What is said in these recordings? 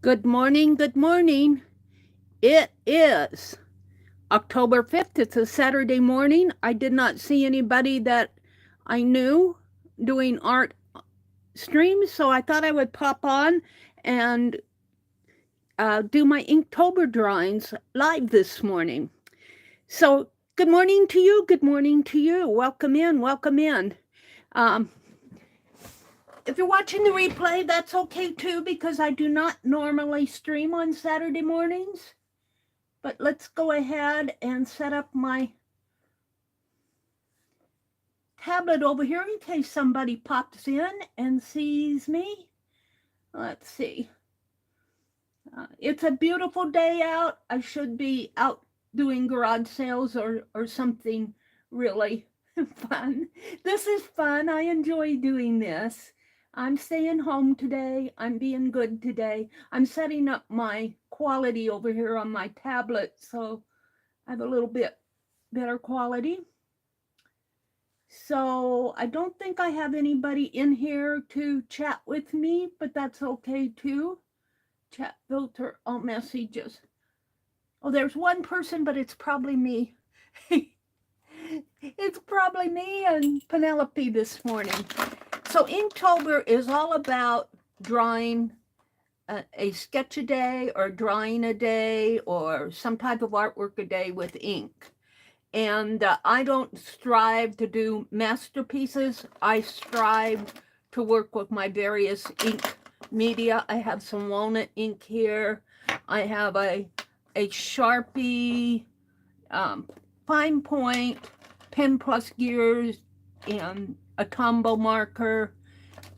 Good morning, good morning. It is October 5th. It's a Saturday morning. I did not see anybody that I knew doing art streams, so I thought I would pop on and do my Inktober drawings live this morning. So, good morning to you. Good morning to you. Welcome in. Welcome in. Um, if you're watching the replay, that's okay too, because I do not normally stream on Saturday mornings. But let's go ahead and set up my tablet over here in case somebody pops in and sees me. Let's see. It's a beautiful day out. I should be out doing garage sales or something really fun. This is fun. I enjoy doing this. I'm staying home today. I'm being good today. I'm setting up my quality over here on my tablet, so I have a little bit better quality. So I don't think I have anybody in here to chat with me, but that's okay too. Chat filter, all messages. Oh, there's one person, but it's probably me. It's probably me and Penelope this morning. So Inktober is all about drawing a sketch a day or drawing a day or some type of artwork a day with ink. And I don't strive to do masterpieces. I strive to work with my various ink media. I have some walnut ink here. I have a Sharpie, fine point, pen plus gears, and a Tombow marker.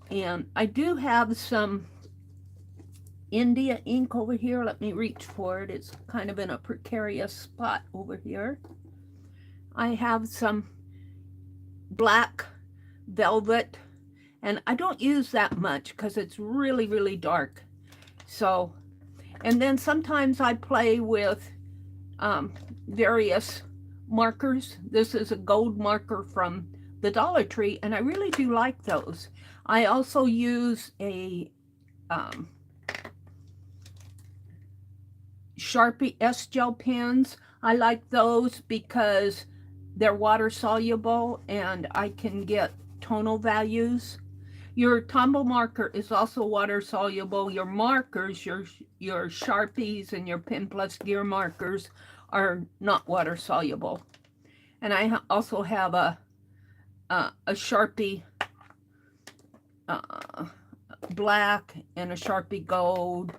And I do have some India ink over here. Let me reach for it. It's kind of in a precarious spot over here. I have some black velvet, and I don't use that much because it's really, really dark. So, and then sometimes I play with various markers. This is a gold marker from the Dollar Tree, and I really do like those. I also use a Sharpie S-Gel pens. I like those because they're water soluble and I can get tonal values. Your Tombow marker is also water soluble. Your markers, your Sharpies and your Pen Plus Gear markers are not water soluble. And I also have a Sharpie black and a Sharpie gold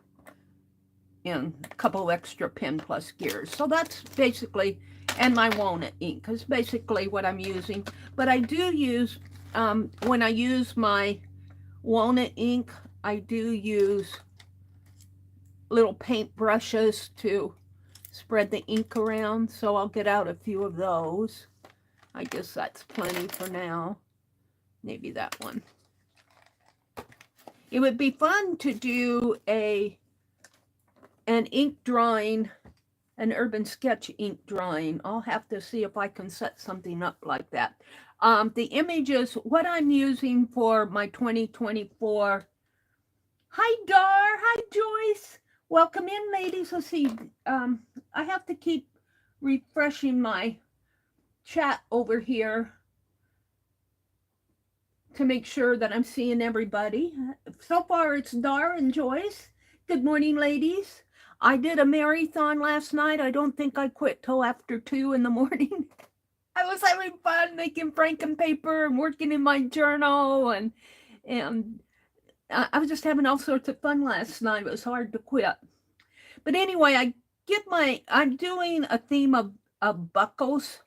and a couple extra Pen Plus Gears. So that's basically, and my walnut ink is basically what I'm using. But I do use, when I use my walnut ink, I do use little paint brushes to spread the ink around. So I'll get out a few of those. I guess that's plenty for now. Maybe that one. It would be fun to do an ink drawing, an urban sketch ink drawing. I'll have to see if I can set something up like that. The images, what I'm using for my 2024. Hi, Dar. Hi, Joyce. Welcome in, ladies. Let's see. I have to keep refreshing my chat over here to make sure that I'm seeing everybody. So far, it's Dar and Joyce. Good morning, ladies. I did a marathon last night. I don't think I quit till after 2 in the morning. I was having fun making frankenpaper and working in my journal, and I was just having all sorts of fun last night. It was hard to quit. But anyway, I'm doing a theme of buckles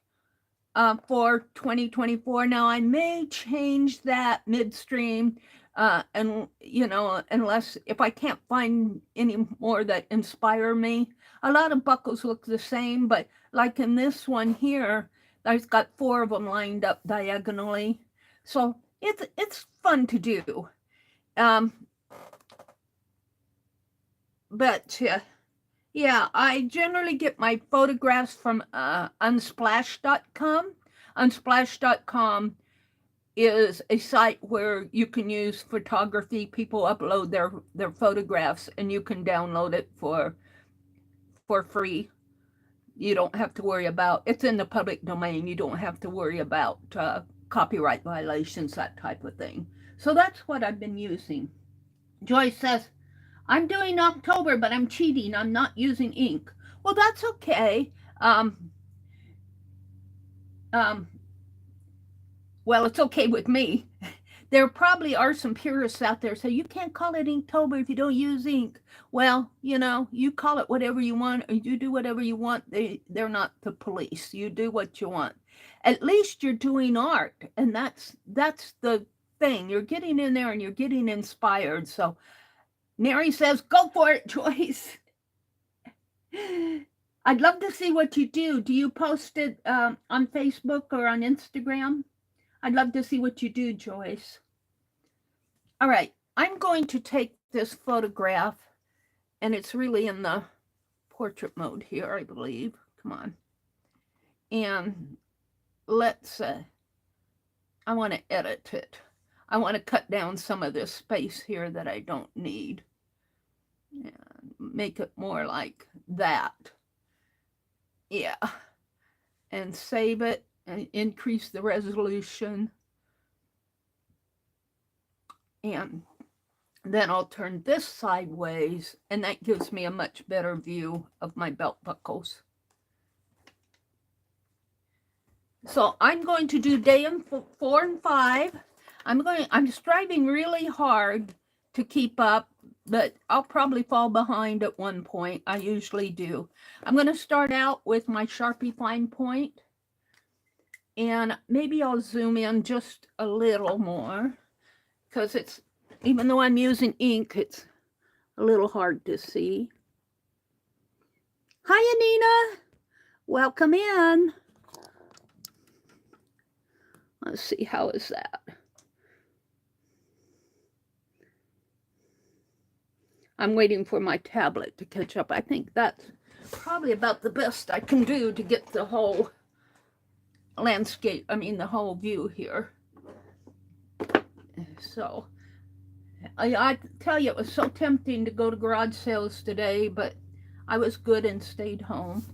for 2024. Now I may change that midstream. And unless if I can't find any more that inspire me. A lot of buckles look the same, but like in this one here, I've got 4 of them lined up diagonally, so it's fun to do. But yeah, I generally get my photographs from unsplash.com. Unsplash.com is a site where you can use photography. People upload their photographs, and you can download it for free. You don't have to worry about, it's in the public domain. You don't have to worry about copyright violations, that type of thing. So that's what I've been using. Joyce says, I'm doing October, but I'm cheating. I'm not using ink. Well, that's okay. Um, well, it's okay with me. There probably are some purists out there say you can't call it Inktober if you don't use ink. Well, you know, you call it whatever you want, or you do whatever you want. They're not the police. You do what you want. At least you're doing art, and that's the thing. You're getting in there and you're getting inspired. So Meri says, go for it, Joyce. I'd love to see what you do. Do you post it on Facebook or on Instagram? I'd love to see what you do, Joyce. All right, I'm going to take this photograph, and it's really in the portrait mode here, I believe. Come on. And let's, I want to edit it. I want to cut down some of this space here that I don't need. And make it more like that. Yeah. And save it and increase the resolution. And then I'll turn this sideways, and that gives me a much better view of my belt buckles. So I'm going to do day 4 and 5. I'm striving really hard to keep up, but I'll probably fall behind at one point. I usually do. I'm going to start out with my Sharpie fine point, and maybe I'll zoom in just a little more, because it's, even though I'm using ink, it's a little hard to see. Hi, Anina. Welcome in. Let's see, how is that? I'm waiting for my tablet to catch up. I think that's probably about the best I can do to get the whole landscape, the whole view here. So, I tell you, it was so tempting to go to garage sales today, but I was good and stayed home.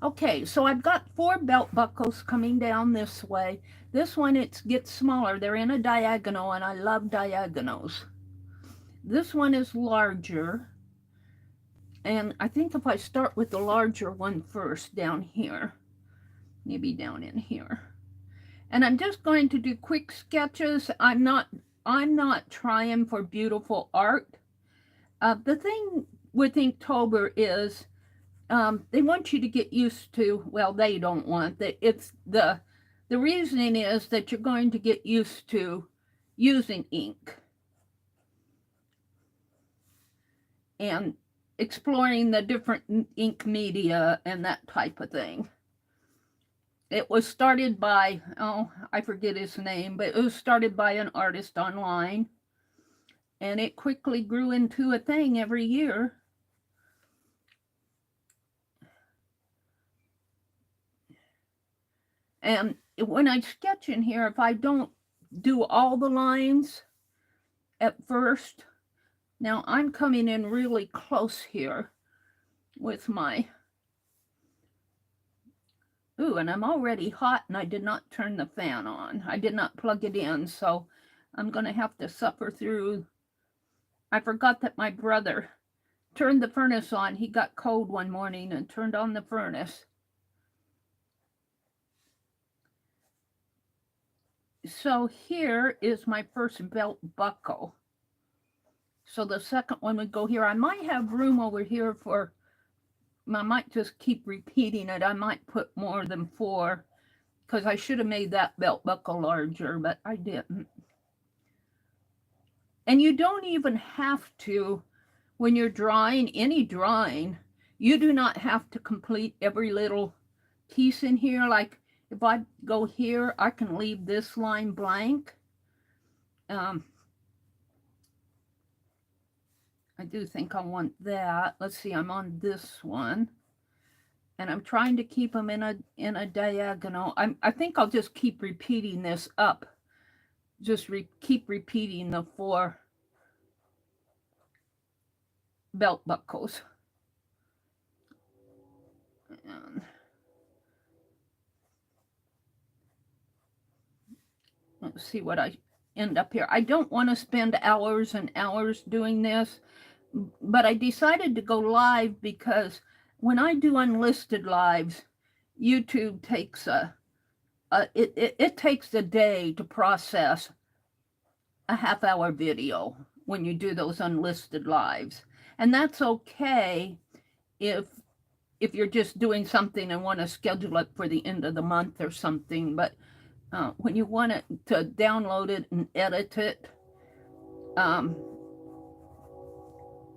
Okay, so I've got 4 belt buckles coming down this way. This one, it gets smaller. They're in a diagonal, and I love diagonals. This one is larger, and I think if I start with the larger one first down here, maybe down in here, and I'm just going to do quick sketches. I'm not trying for beautiful art. The thing with Inktober is they want you to get used to, well, they don't want that. It's the reasoning is that you're going to get used to using ink and exploring the different ink media and that type of thing. It was started by, oh, I forget his name, but it was started by an artist online, and it quickly grew into a thing every year. And when I sketch in here, if I don't do all the lines at first, now I'm coming in really close here with my, ooh, and I'm already hot, and I did not turn the fan on. I did not plug it in, so I'm going to have to suffer through. I forgot that my brother turned the furnace on. He got cold one morning and turned on the furnace. So here is my first belt buckle. So the second one would go here. I might have room over here for, I might just keep repeating it. I might put more than 4, because I should have made that belt buckle larger, but I didn't. And you don't even have to, when you're drawing any drawing, you do not have to complete every little piece in here. Like if I go here, I can leave this line blank. I do think I want that. Let's see, I'm on this one, and I'm trying to keep them in a diagonal. I think I'll just keep repeating this up just keep repeating the 4 belt buckles. And let's see what I end up here. I don't want to spend hours and hours doing this, but I decided to go live because when I do unlisted lives, YouTube takes it takes a day to process a half-hour video when you do those unlisted lives. And that's okay if you're just doing something and want to schedule it for the end of the month or something. But when you want it to download it and edit it,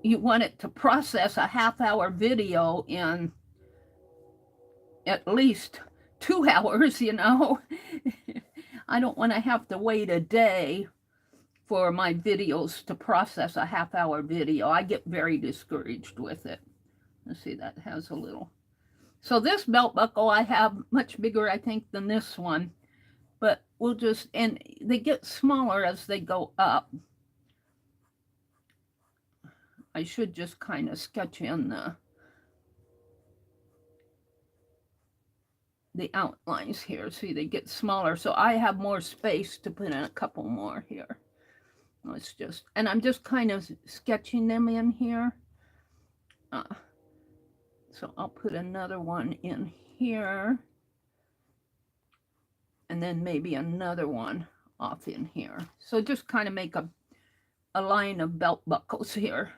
you want it to process a half-hour video in at least 2 hours, you know. I don't want to have to wait a day for my videos to process a half-hour video. I get very discouraged with it. Let's see, that has a little. So this belt buckle I have much bigger, I think, than this one. But we'll just, and they get smaller as they go up. I should just kind of sketch in the outlines here. See, they get smaller. So I have more space to put in a couple more here. Let's just, and I'm just kind of sketching them in here. So I'll put another one in here. And then maybe another one off in here. So just kind of make a line of belt buckles here.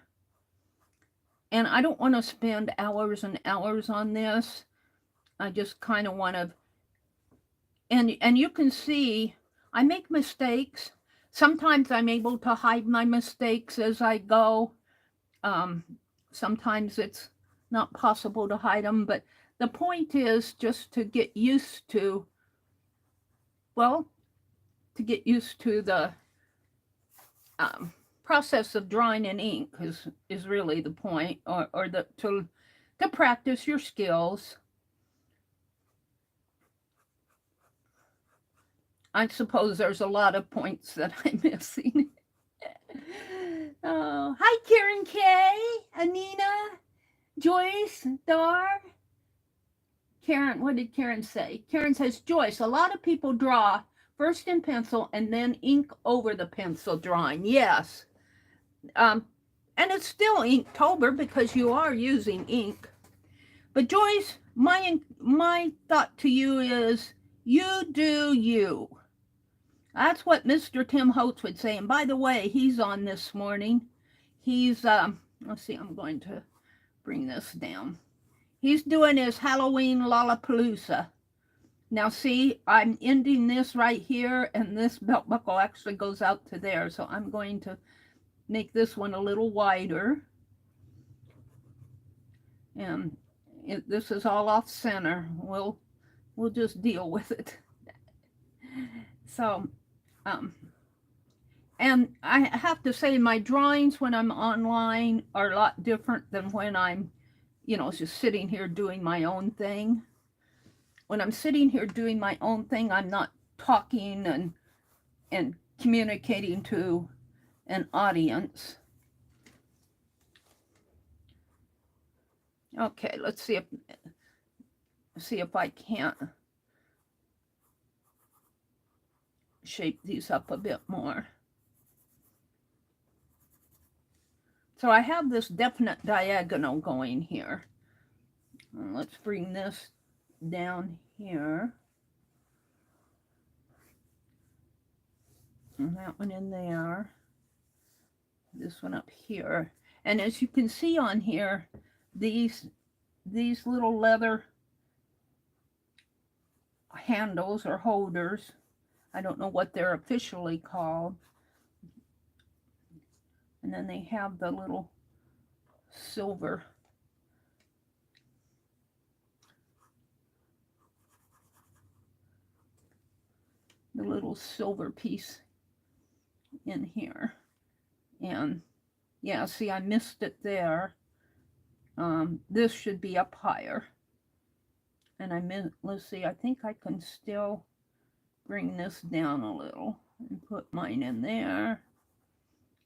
And I don't want to spend hours and hours on this. I just kind of want to, and you can see I make mistakes. Sometimes I'm able to hide my mistakes as I go. Sometimes it's not possible to hide them, but the point is just to get used to, well, to get used to the process of drawing in ink is really the point, or to practice your skills. I suppose there's a lot of points that I'm missing. Oh, hi, Karen K, Anina, Joyce, Dar. Karen, what did Karen say? Karen says, Joyce, a lot of people draw first in pencil and then ink over the pencil drawing. Yes. And it's still Inktober because you are using ink. But Joyce, my thought to you is, you do you. That's what Mr. Tim Holtz would say. And by the way, he's on this morning. He's, let's see, I'm going to bring this down. He's doing his Halloween Lollapalooza. Now see, I'm ending this right here, and this belt buckle actually goes out to there. So I'm going to make this one a little wider. And this is all off center. We'll just deal with it. So, and I have to say my drawings when I'm online are a lot different than when I'm, you know, just sitting here doing my own thing. When I'm sitting here doing my own thing, I'm not talking and communicating to an audience. Okay, let's see if I can't shape these up a bit more. So I have this definite diagonal going here. Let's bring this down here. And that one in there. This one up here. And as you can see on here, these little leather handles or holders, I don't know what they're officially called. And then they have the little silver piece in here. And yeah, see, I missed it there. This should be up higher. And let's see, I think I can still bring this down a little. and put mine in there.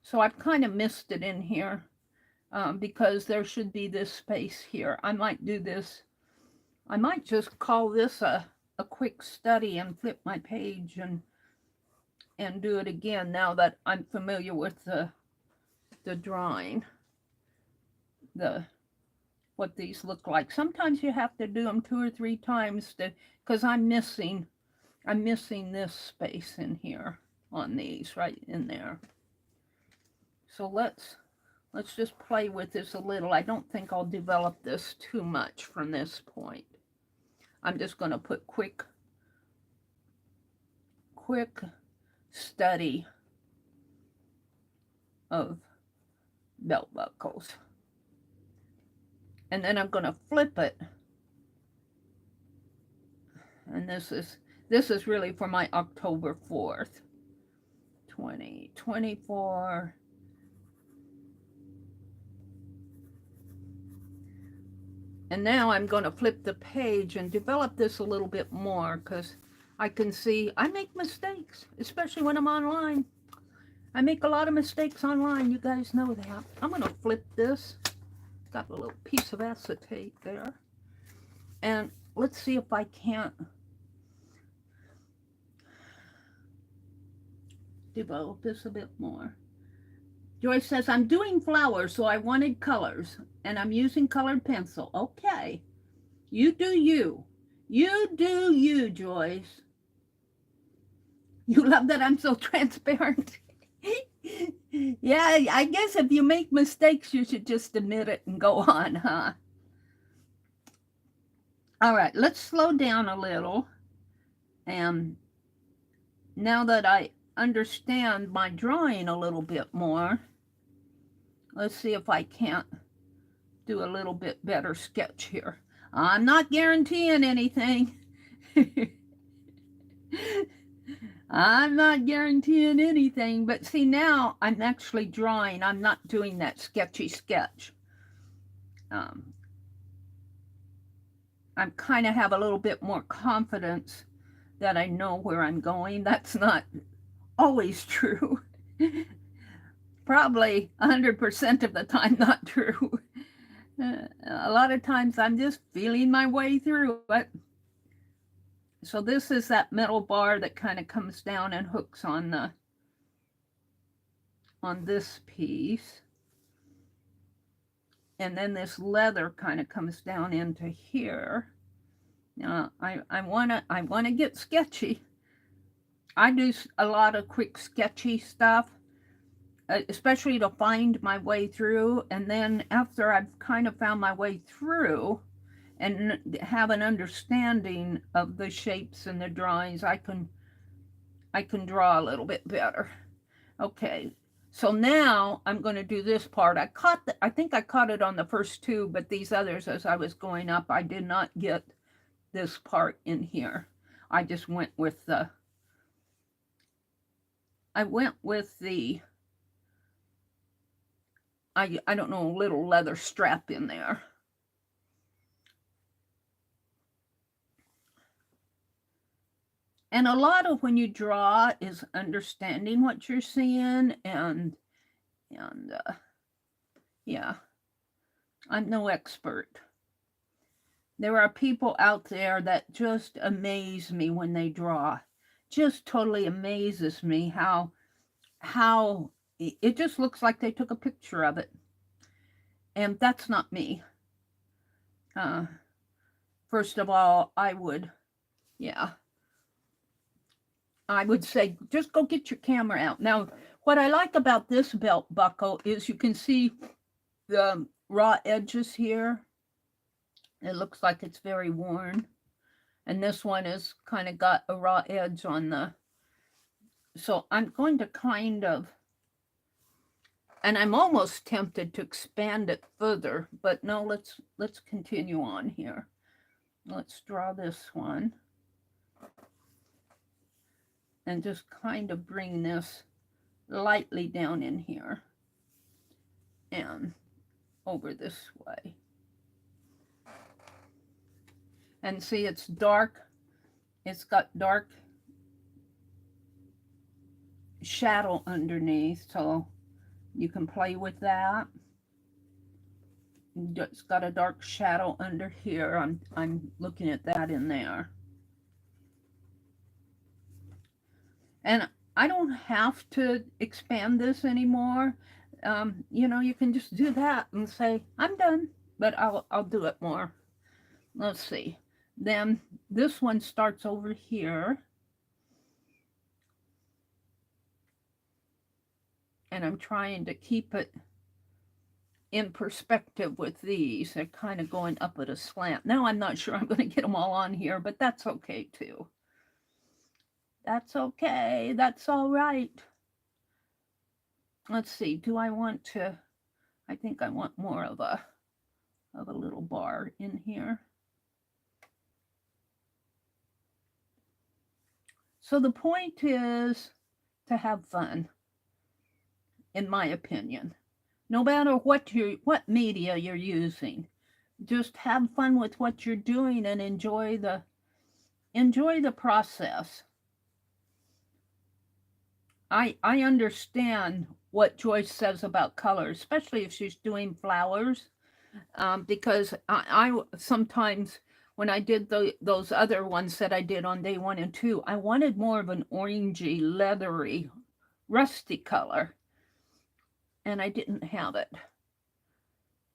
So I've kind of missed it in here because there should be this space here. I might do this. I might just call this a quick study and flip my page and do it again now that I'm familiar with the drawing, what these look like. Sometimes you have to do them 2 or 3 times because I'm missing this space in here on these right in there. So let's just play with this a little. I don't think I'll develop this too much from this point. I'm just going to put quick study of belt buckles. And then I'm going to flip it. And this is really for my October 4th, 2024. And now I'm going to flip the page and develop this a little bit more because I can see I make mistakes, especially when I'm online. I make a lot of mistakes online. You guys know that. I'm going to flip this. Got a little piece of acetate there. And let's see if I can't develop this a bit more. Joyce says, I'm doing flowers, so I wanted colors, and I'm using colored pencil. Okay. You do you. You do you, Joyce. You love that I'm so transparent. Yeah, I guess if you make mistakes, you should just admit it and go on, huh? All right, let's slow down a little. And now that I understand my drawing a little bit more, let's see if I can't do a little bit better sketch here. I'm not guaranteeing anything. I'm not guaranteeing anything, but see, now I'm actually drawing. I'm not doing that sketchy sketch. I kind of have a little bit more confidence that I know where I'm going. That's not always true. Probably 100% of the time not true. A lot of times I'm just feeling my way through it. So this is that metal bar that kind of comes down and hooks on this piece. And then this leather kind of comes down into here. Now I wanna get sketchy. I do a lot of quick sketchy stuff, especially to find my way through. And then after I've kind of found my way through and have an understanding of the shapes and the drawings, I can draw a little bit better. Okay, so now I'm going to do this part. I think I caught it on the first 2, but these others, as I was going up, I did not get this part in here. I just went with the I don't know, a little leather strap in there. And a lot of when you draw is understanding what you're seeing, and yeah, I'm no expert. There are people out there that just amaze me when they draw. Just totally amazes me how it just looks like they took a picture of it. And that's not me. First of all, I would say, just go get your camera out. Now, what I like about this belt buckle is you can see the raw edges here. It looks like it's very worn. And this one is kind of got a raw edge on the, so I'm going to kind of, and I'm almost tempted to expand it further, but no, let's continue on here. Let's draw this one. And just kind of bring this lightly down in here and over this way. And see, it's dark. It's got dark shadow underneath, so you can play with that. It's got a dark shadow under here. I'm looking at that in there. And I don't have to expand this anymore. You know, you can just do that and say, I'm done, but I'll do it more. Let's see. Then this one starts over here. And I'm trying to keep it in perspective with these. They're kind of going up at a slant. Now I'm not sure I'm going to get them all on here, but that's okay too. That's okay. That's all right. Let's see. Do I want to? I think I want more of a little bar in here. So the point is to have fun, in my opinion. No matter what media you're using, just have fun with what you're doing and enjoy the process. I understand what Joyce says about color, especially if she's doing flowers, because I sometimes, when I did those other ones that I did on day 1 and 2, I wanted more of an orangey, leathery, rusty color, and I didn't have it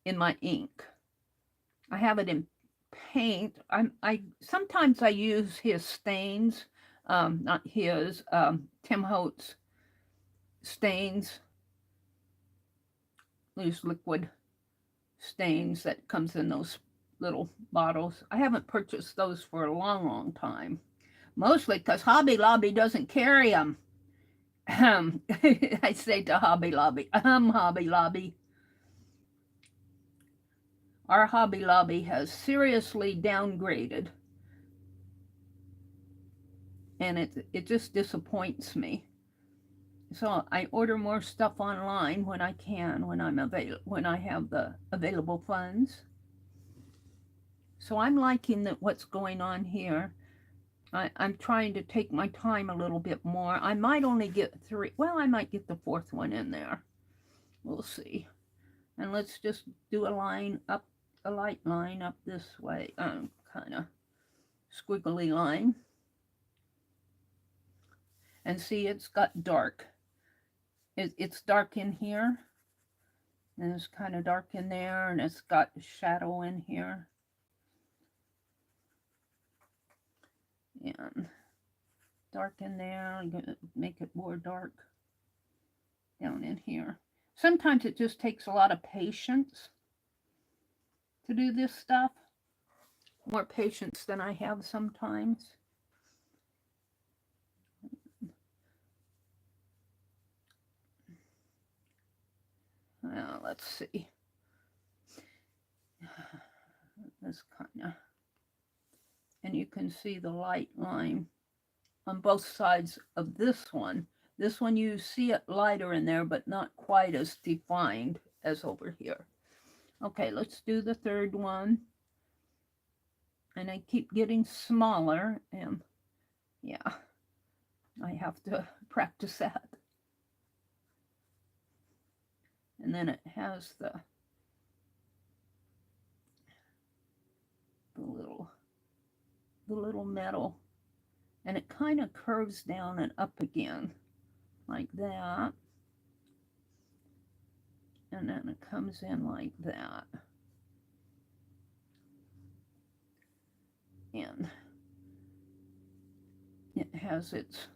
in my ink. I have it in paint. I sometimes I use his stains, not his, Tim Holtz stains, these liquid stains that comes in those little bottles. I haven't purchased those for a long time, mostly because Hobby Lobby doesn't carry them. I say to Hobby Lobby, Hobby Lobby. Our Hobby Lobby has seriously downgraded, and it just disappoints me. So I order more stuff online when I can, when I have the available funds. So I'm liking what's going on here. I'm trying to take my time a little bit more. I might only get 3. Well, I might get the 4th one in there. We'll see. And let's just do a light line up this way. Kind of squiggly line. And see, it's got dark. It's dark in here, and it's kind of dark in there, and it's got shadow in here, and dark in there. I'm gonna make it more dark down in here. Sometimes it just takes a lot of patience to do this stuff, more patience than I have sometimes. Well, let's see. This kind of, and you can see the light line on both sides of this one. This one, you see it lighter in there, but not quite as defined as over here. Okay, let's do the 3rd one. And I keep getting smaller, and yeah, I have to practice that. And then it has the little metal, and it kind of curves down and up again like that, and then it comes in like that, and it has its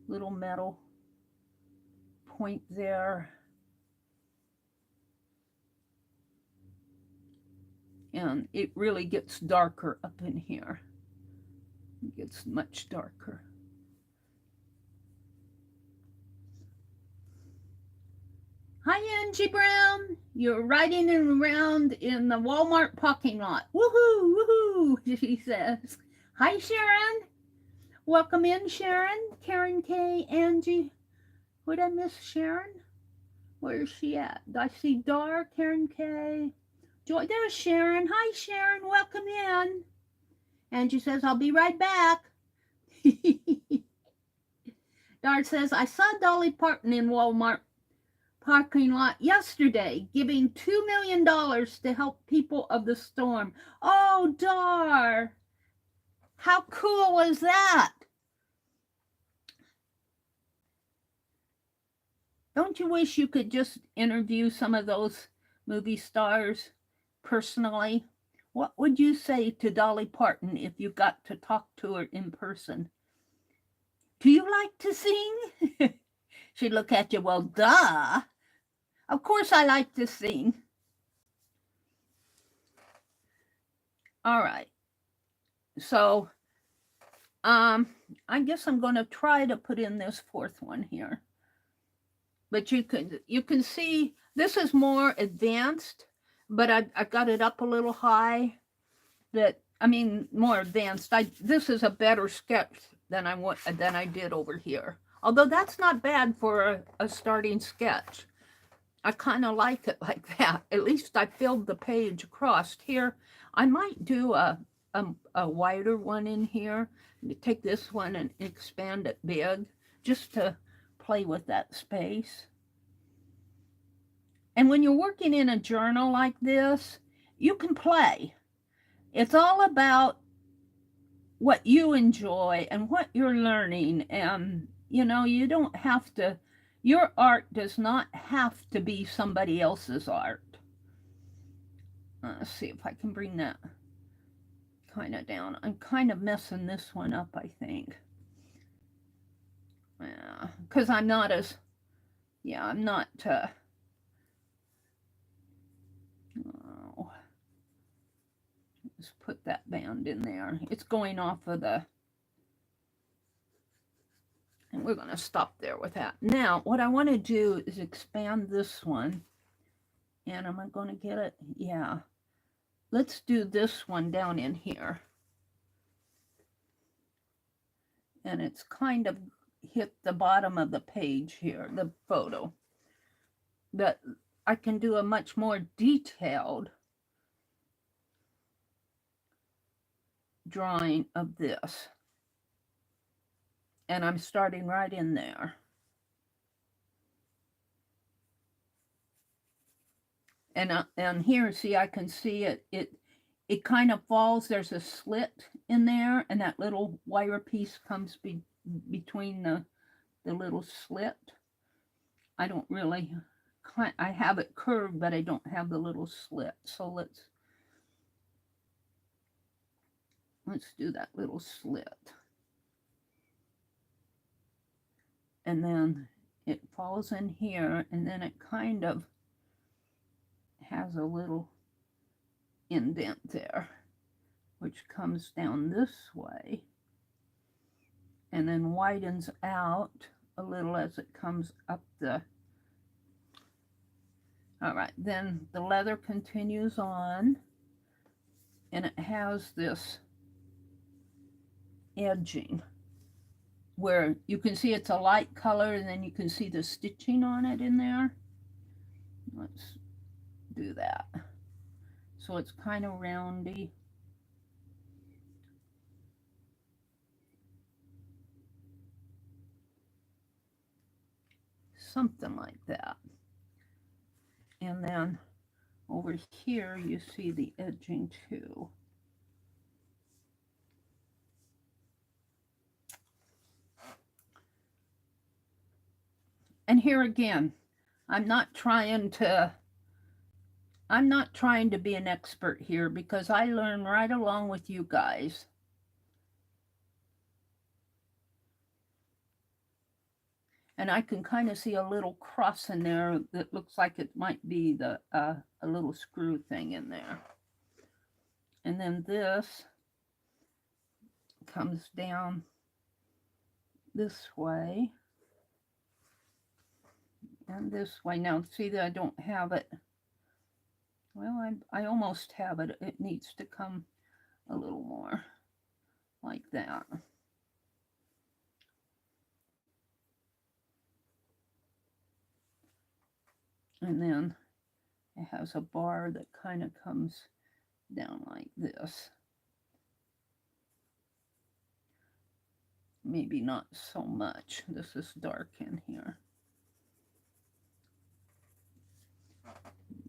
little metal point there, and it really gets darker up in here. It gets much darker. Hi, Angie Brown. You're riding around in the Walmart parking lot. Woohoo, woohoo, she says. Hi, Sharon. Welcome in, Sharon. Karen K, Angie. Would I miss Sharon? Where is she at? I see Dar, Karen K. Joy, there's Sharon. Hi, Sharon. Welcome in. Angie says, I'll be right back. Dart says, I saw Dolly Parton in Walmart parking lot yesterday, giving $2 million to help people of the storm. Oh, Dar, how cool was that? Don't you wish you could just interview some of those movie stars personally? What would you say to Dolly Parton if you got to talk to her in person? Do you like to sing? She'd look at you, well, duh. Of course I like to sing. All right. So, I guess I'm going to try to put in this fourth one here. But you can see this is more advanced, but I've got it up a little high. More advanced. This is a better sketch than I did over here. Although that's not bad for a starting sketch. I kind of like it like that. At least I filled the page across here. I might do a wider one in here. Take this one and expand it big just to play with that space. And when you're working in a journal like this, you can play. It's all about what you enjoy and what you're learning. And, you don't have to, your art does not have to be somebody else's art. Let's see if I can bring that kind of down. I'm kind of messing this one up, I think. Yeah, because I'm not, let's put that band in there. It's going off of the, and we're going to stop there with that. Now, what I want to do is expand this one. And am I going to get it? Yeah. Let's do this one down in here. And it's kind of hit the bottom of the page here, the photo. But I can do a much more detailed drawing of this. And I'm starting right in there. And here, see, I can see it kind of falls. There's a slit in there, and that little wire piece comes between the little slit. I don't really, I have it curved, but I don't have the little slit. So let's do that little slit. And then it falls in here, and then it kind of has a little indent there, which comes down this way and then widens out a little as it comes up the. All right, then the leather continues on, and it has this edging where you can see it's a light color, and then you can see the stitching on it in there. Let's do that. So it's kind of roundy. Something like that. And then over here you see the edging too. And here again, I'm not trying to be an expert here, because I learn right along with you guys. And I can kind of see a little cross in there that looks like it might be the a little screw thing in there. And then this comes down this way and this way. Now see that I don't have it. Well, I almost have it. It needs to come a little more like that. And then it has a bar that kind of comes down like this. maybe not so much. This is dark in here.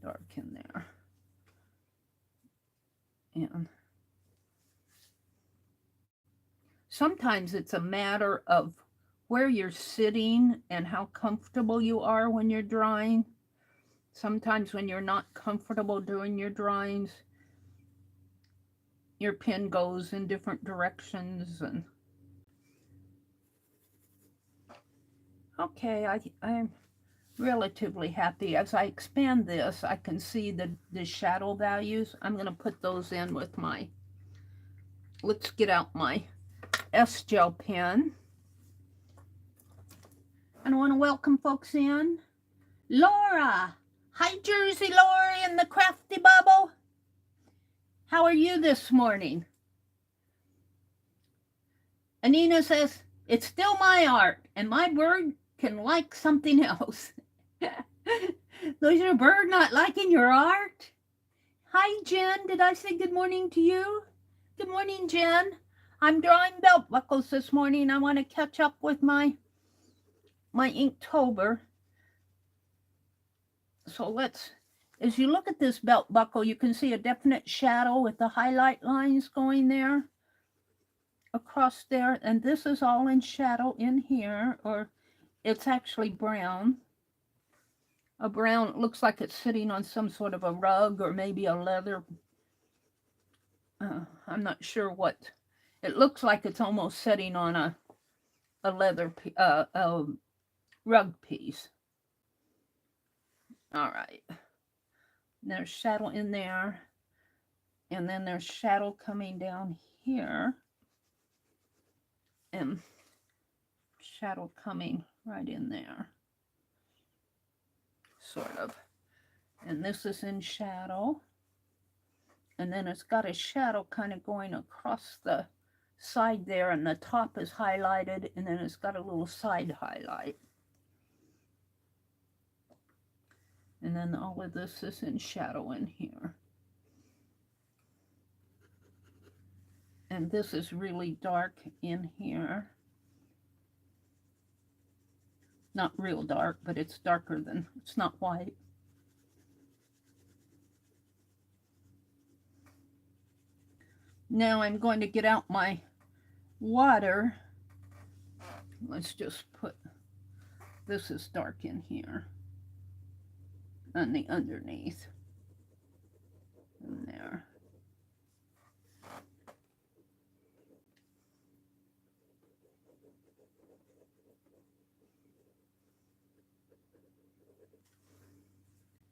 Dark in there. And sometimes it's a matter of where you're sitting and how comfortable you are when you're drawing. Sometimes when you're not comfortable doing your drawings, your pen goes in different directions. And okay, I'm relatively happy. As I expand this, I can see the shadow values. I'm going to put those in with my, let's get out my S-Gel pen. And I want to welcome folks in. Laura! Hi, Jersey Lori and the Crafty Bubble. How are you this morning? Anina says, it's still my art, and my bird can like something else. Does your bird not liking your art? Hi, Jen. Did I say good morning to you? Good morning, Jen. I'm drawing belt buckles this morning. I want to catch up with my Inktober. So let's, as you look at this belt buckle, you can see a definite shadow with the highlight lines going there, across there. And this is all in shadow in here, or it's actually brown. A brown, it looks like it's sitting on some sort of a rug or maybe a leather. I'm not sure what. It looks like it's almost sitting on a leather, a rug piece. All right. There's shadow in there. And then there's shadow coming down here. And shadow coming right in there. Sort of. And this is in shadow. And then it's got a shadow kind of going across the side there. And the top is highlighted. And then it's got a little side highlight. And then all of this is in shadow in here. And this is really dark in here. Not real dark, but it's darker than, it's not white. Now I'm going to get out my water. Let's just put, this is dark in here. On the underneath. In there.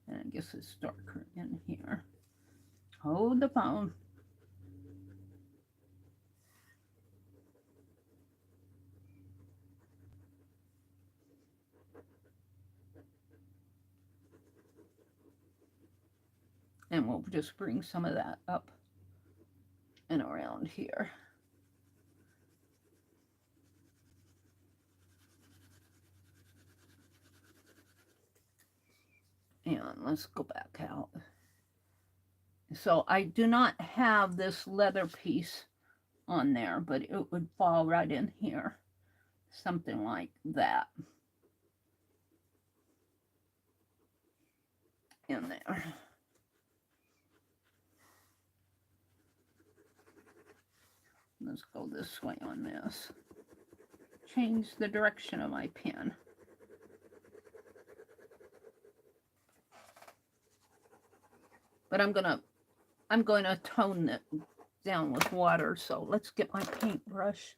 And I guess it's darker in here. Hold the phone. And we'll just bring some of that up and around here. And let's go back out. So I do not have this leather piece on there, but it would fall right in here. Something like that. In there. Let's go this way on this. Change the direction of my pen. But I'm going to tone it down with water. So let's get my paintbrush.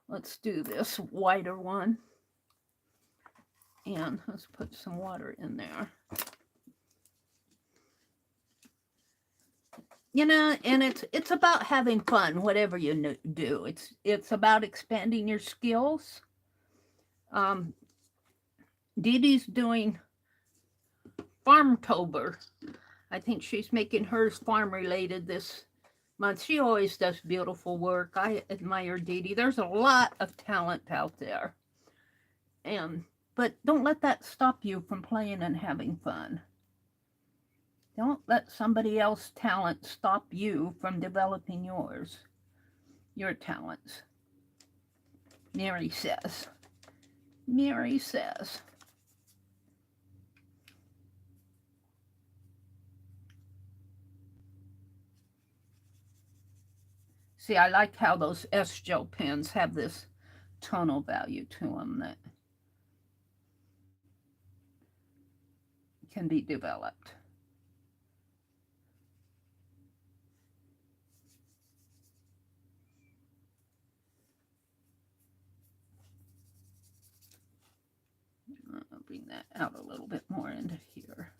Let's do this whiter one. And let's put some water in there. You know, and it's about having fun, whatever you do. It's about expanding your skills. Dee Dee's doing Farmtober. I think she's making hers farm related this month. She always does beautiful work. I admire Dee Dee. There's a lot of talent out there. But don't let that stop you from playing and having fun. Don't let somebody else's talent stop you from developing your talents. Meri says. Meri says. See, I like how those S-Gel pens have this tonal value to them that can be developed. I'll bring that out a little bit more into here.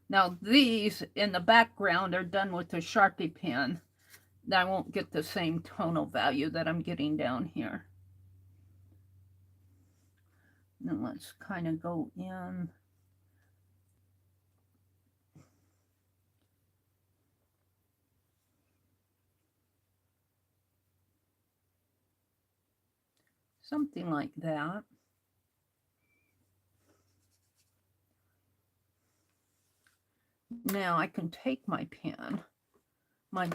Now these in the background are done with the Sharpie pen. I won't get the same tonal value that I'm getting down here. Now let's kind of go in. Something like that. Now I can take my pen, my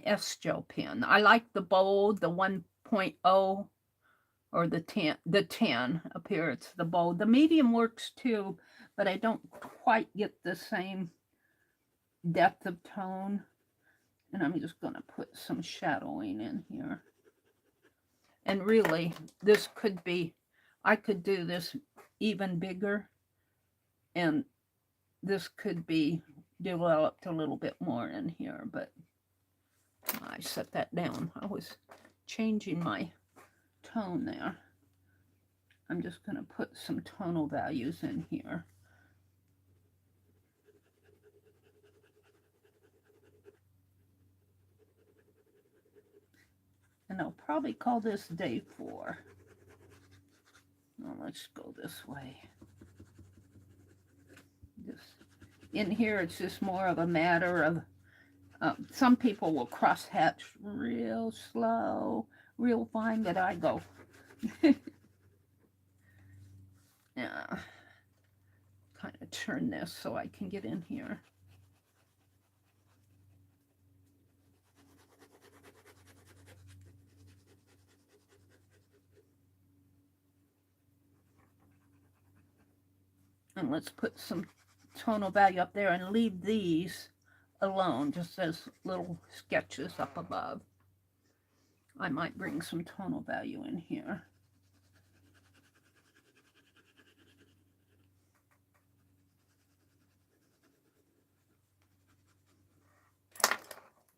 S-Gel pen. I like the bold, the 1.0 or the 10 up here. It's the bold. The medium works too, but I don't quite get the same depth of tone. And I'm just going to put some shadowing in here. And really, this could be, I could do this even bigger, and this could be developed a little bit more in here, but I set that down. I was changing my tone there. I'm just going to put some tonal values in here. And I'll probably call this day 4. Now let's go this way. Just in here, it's just more of a matter of, some people will cross hatch real slow, real fine, but I go. Yeah. Kind of turn this so I can get in here. And let's put some tonal value up there and leave these alone, just as little sketches up above. I might bring some tonal value in here.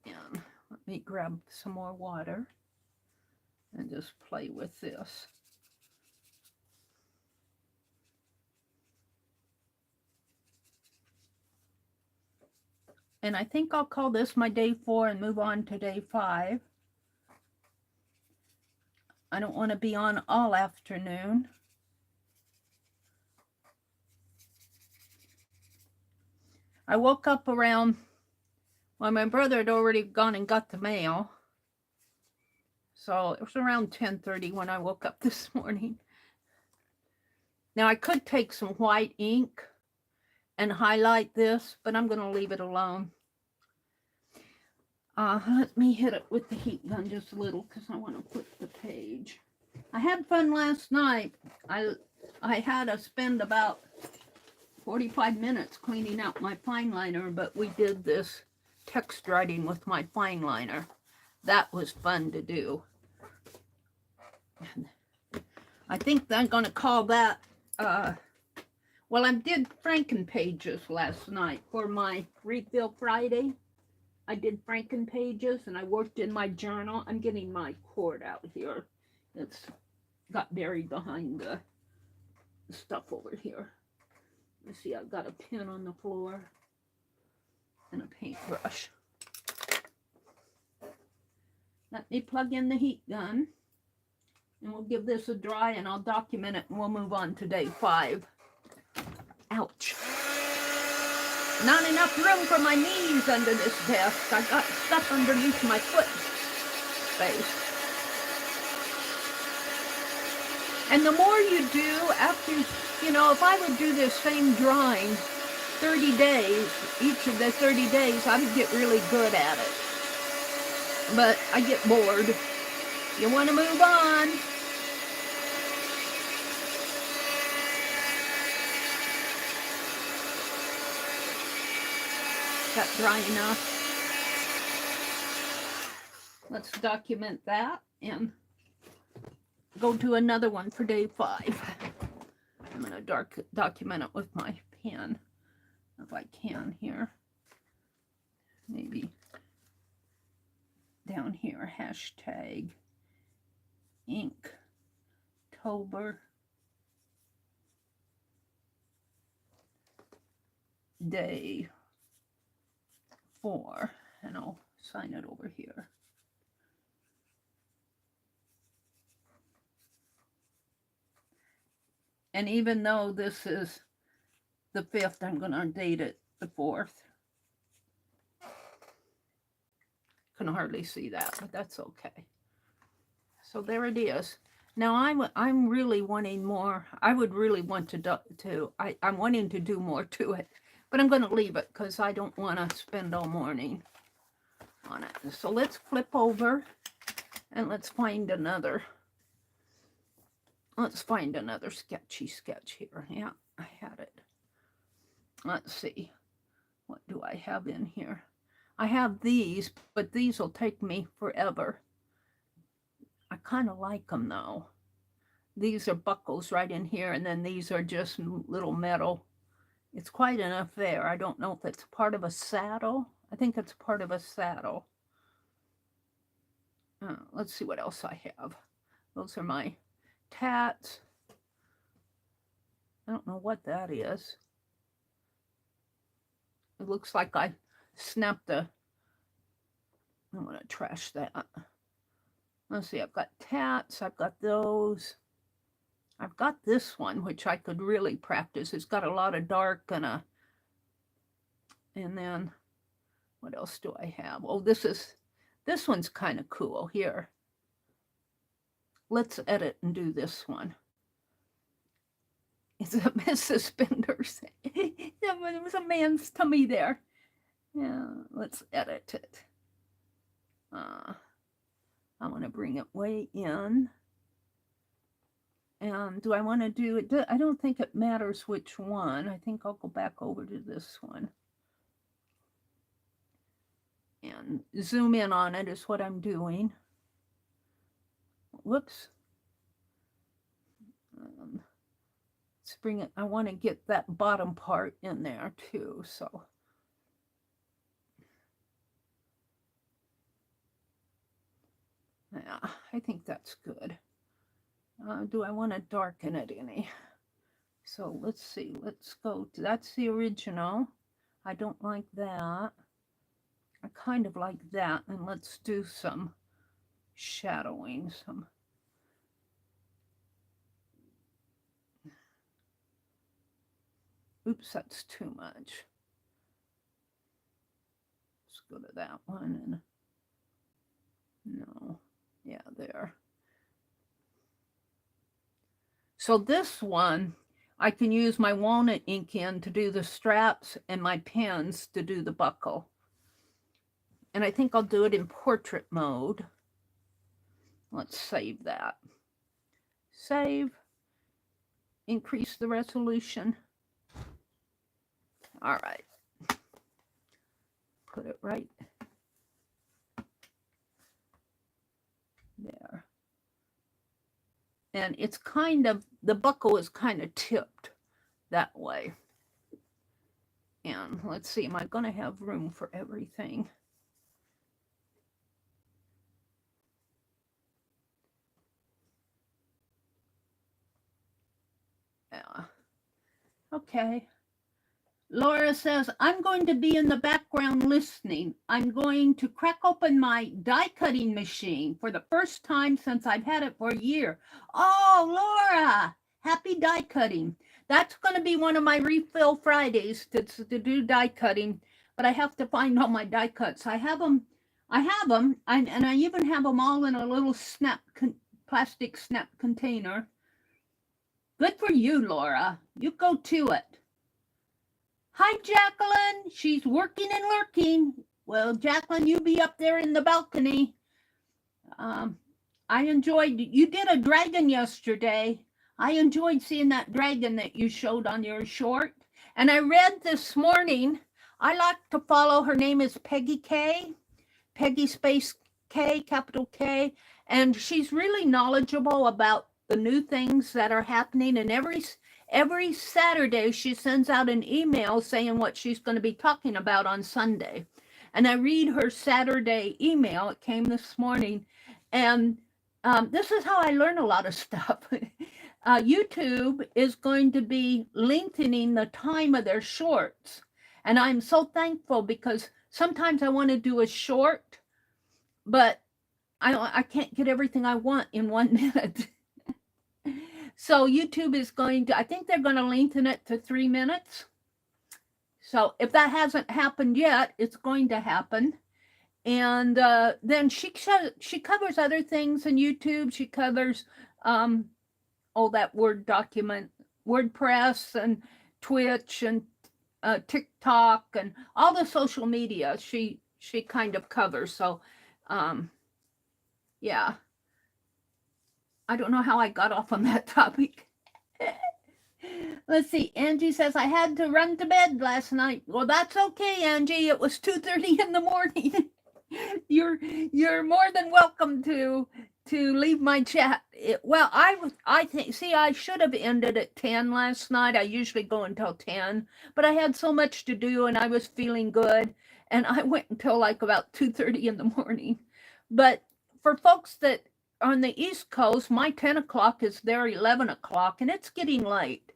And let me grab some more water and just play with this. And I think I'll call this my day 4 and move on to day 5. I don't want to be on all afternoon. I woke up around, well, my brother had already gone and got the mail. So it was around 10:30 when I woke up this morning. Now I could take some white ink and highlight this, but I'm going to leave it alone. Let me hit it with the heat gun just a little because I want to put the page. I had fun last night. I had to spend about 45 minutes cleaning out my fine liner, but we did this text writing with my fine liner. That was fun to do. And I think I'm going to call that, well, I did Franken pages last night for my Refill Friday. I did Franken pages and I worked in my journal. I'm getting my cord out here. It's got buried behind the stuff over here. You see, I've got a pen on the floor and a paintbrush. Let me plug in the heat gun and we'll give this a dry and I'll document it and we'll move on to day 5. Ouch. Not enough room for my knees under this desk. I got stuff underneath my foot space. And the more you do after, you know, if I would do this same drawing 30 days, each of the 30 days, I would get really good at it. But I get bored. You want to move on. that dry enough. Let's document that and go to another one for day 5. I'm going to document it with my pen if I can here. Maybe down here, hashtag inktober day 4, and I'll sign it over here. And even though this is the 5th, I'm going to date it the 4th. Can hardly see that, but that's okay. So there it is. Now I'm really wanting more. I would really want I'm wanting to do more to it, but I'm going to leave it because I don't want to spend all morning on it. So let's flip over and let's find another. Let's find another sketchy sketch here. Yeah, I had it. Let's see. What do I have in here? I have these, but these will take me forever. I kind of like them though. These are buckles right in here, and then these are just little metal. It's quite enough there. I don't know if it's part of a saddle. I think it's part of a saddle. Let's see what else I have. Those are my tats. I don't know what that is. It looks like I snapped I'm going to trash that. Let's see, I've got tats, I've got those. I've got this one, which I could really practice. It's got a lot of dark and then what else do I have? Oh, this one's kind of cool here. Let's edit and do this one. It's a Miss Suspenders. There was a man's tummy there. Yeah, let's edit it. I want to bring it way in. And do I want to do it? I don't think it matters which one. I think I'll go back over to this one. And zoom in on it is what I'm doing. Whoops. Let's bring it. I want to get that bottom part in there too. So. Yeah, I think that's good. Do I want to darken it any? So let's see. Let's go to, that's the original. I don't like that. I kind of like that. And let's do some shadowing. Oops, that's too much. Let's go to that one and no. Yeah, there. So this one, I can use my walnut ink in to do the straps and my pens to do the buckle. And I think I'll do it in portrait mode. Let's save that. Save. Increase the resolution. All right. Put it right there. And it's kind of, the buckle is kind of tipped that way. And let's see, am I going to have room for everything? Yeah. Okay. Laura says, I'm going to be in the background listening. I'm going to crack open my die cutting machine for the first time since I've had it for a year. Oh, Laura, happy die cutting. That's going to be one of my refill Fridays to do die cutting, but I have to find all my die cuts. I have them, and I even have them all in a little plastic snap container. Good for you, Laura. You go to it. Hi, Jacqueline. She's working and lurking. Well, Jacqueline, you be up there in the balcony. I enjoyed, you did a dragon yesterday. I enjoyed seeing that dragon that you showed on your short. And I read this morning I like to follow. Her name is Peggy K. Peggy space K, capital K. And she's really knowledgeable about the new things that are happening. And every Saturday, she sends out an email saying what she's going to be talking about on Sunday. And I read her Saturday email. It came this morning. And this is how I learn a lot of stuff. YouTube is going to be lengthening the time of their shorts. And I'm so thankful because sometimes I want to do a short, but I can't get everything I want in 1 minute. So YouTube is going to, I think they're going to lengthen it to 3 minutes. So if that hasn't happened yet, it's going to happen. And then she covers other things in YouTube. She covers that Word document, WordPress and Twitch and TikTok and all the social media she kind of covers. So yeah, I don't know how I got off on that topic. Let's see. Angie says, I had to run to bed last night. Well, that's okay, Angie. It was 2:30 in the morning. You're more than welcome to leave my chat. I think, see, I should have ended at 10 last night. I usually go until 10, but I had so much to do and I was feeling good. And I went until like about 2:30 in the morning. But for folks that are on the East Coast, my 10 o'clock is their 11 o'clock and it's getting late.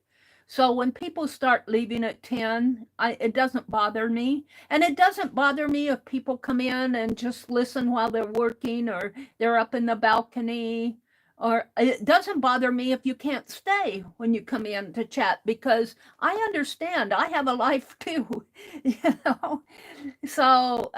So when people start leaving at 10, it doesn't bother me. And it doesn't bother me if people come in and just listen while they're working or they're up in the balcony. Or it doesn't bother me if you can't stay when you come in to chat, because I understand I have a life too, you know. So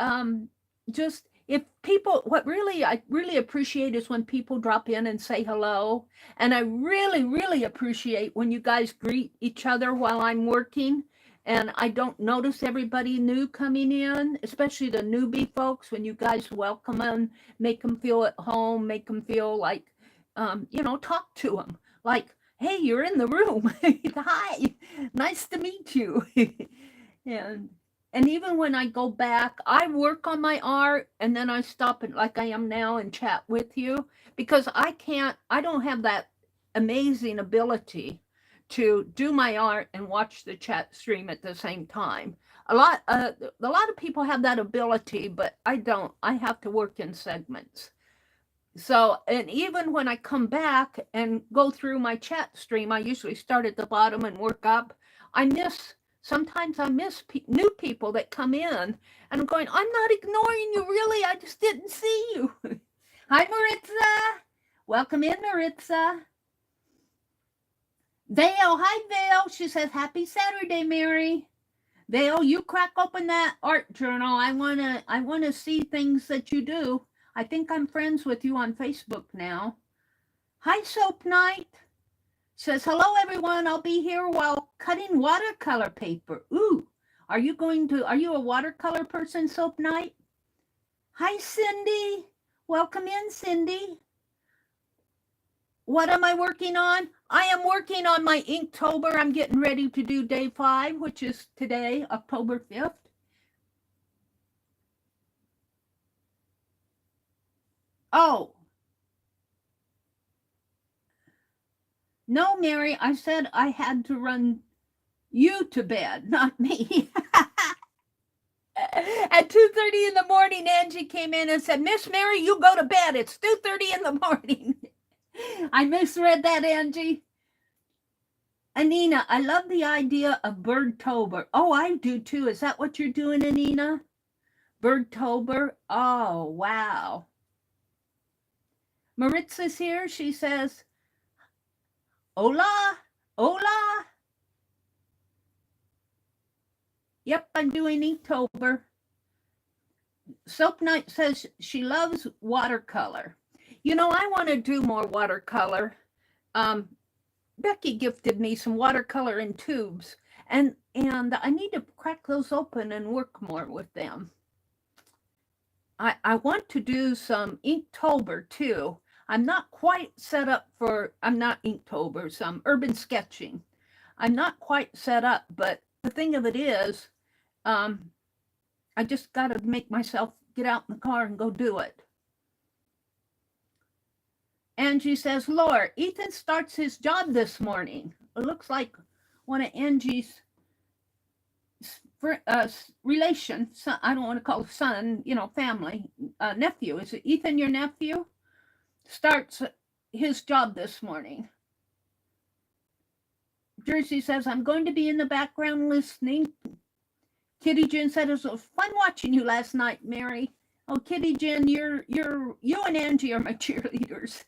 just if people, I really appreciate is when people drop in and say hello. And I really appreciate when you guys greet each other while I'm working and I don't notice everybody new coming in, especially the newbie folks, when you guys welcome them, make them feel at home, make them feel like, talk to them. Like, hey, you're in the room. Hi, nice to meet you. And even when I go back, I work on my art and then I stop it like I am now and chat with you, because I don't have that amazing ability to do my art and watch the chat stream at the same time. A lot of people have that ability, but I don't. I have to work in segments. So, and even when I come back and go through my chat stream, I usually start at the bottom and work up. Sometimes I miss new people that come in and I'm going, I'm not ignoring you, really. I just didn't see you. Hi, Maritza. Welcome in, Maritza. Vale, hi, Vale. She says, happy Saturday, Mary. Vale, you crack open that art journal. I wanna see things that you do. I think I'm friends with you on Facebook now. Hi, Soap Night. Says, hello, everyone. I'll be here while cutting watercolor paper. Ooh, are you a watercolor person, Soap Night? Hi, Cindy. Welcome in, Cindy. What am I working on? I am working on my Inktober. I'm getting ready to do day 5, which is today, October 5th. Oh. No, Mary, I said I had to run you to bed, not me. At 2:30 in the morning, Angie came in and said, Miss Mary, you go to bed. It's 2:30 in the morning. I misread that, Angie. Anina, I love the idea of Birdtober. Oh, I do too. Is that what you're doing, Anina? Birdtober? Oh, wow. Maritza's here. She says, hola, hola. Yep, I'm doing Inktober. Soap Night says she loves watercolor. You know, I want to do more watercolor. Becky gifted me some watercolor in tubes, and I need to crack those open and work more with them. I want to do some Inktober too. I'm not quite set up for, I'm not Inktober, some urban sketching. I'm not quite set up, but the thing of it is, I just got to make myself get out in the car and go do it. Angie says, Laura, Ethan starts his job this morning. It looks like one of Angie's relation, son, I don't want to call it son, family, nephew. Is it Ethan, your nephew? Starts his job this morning. Jersey says, I'm going to be in the background listening. Kitty Jen said, it was fun watching you last night, Mary. Oh, Kitty Jen, you and Angie are my cheerleaders.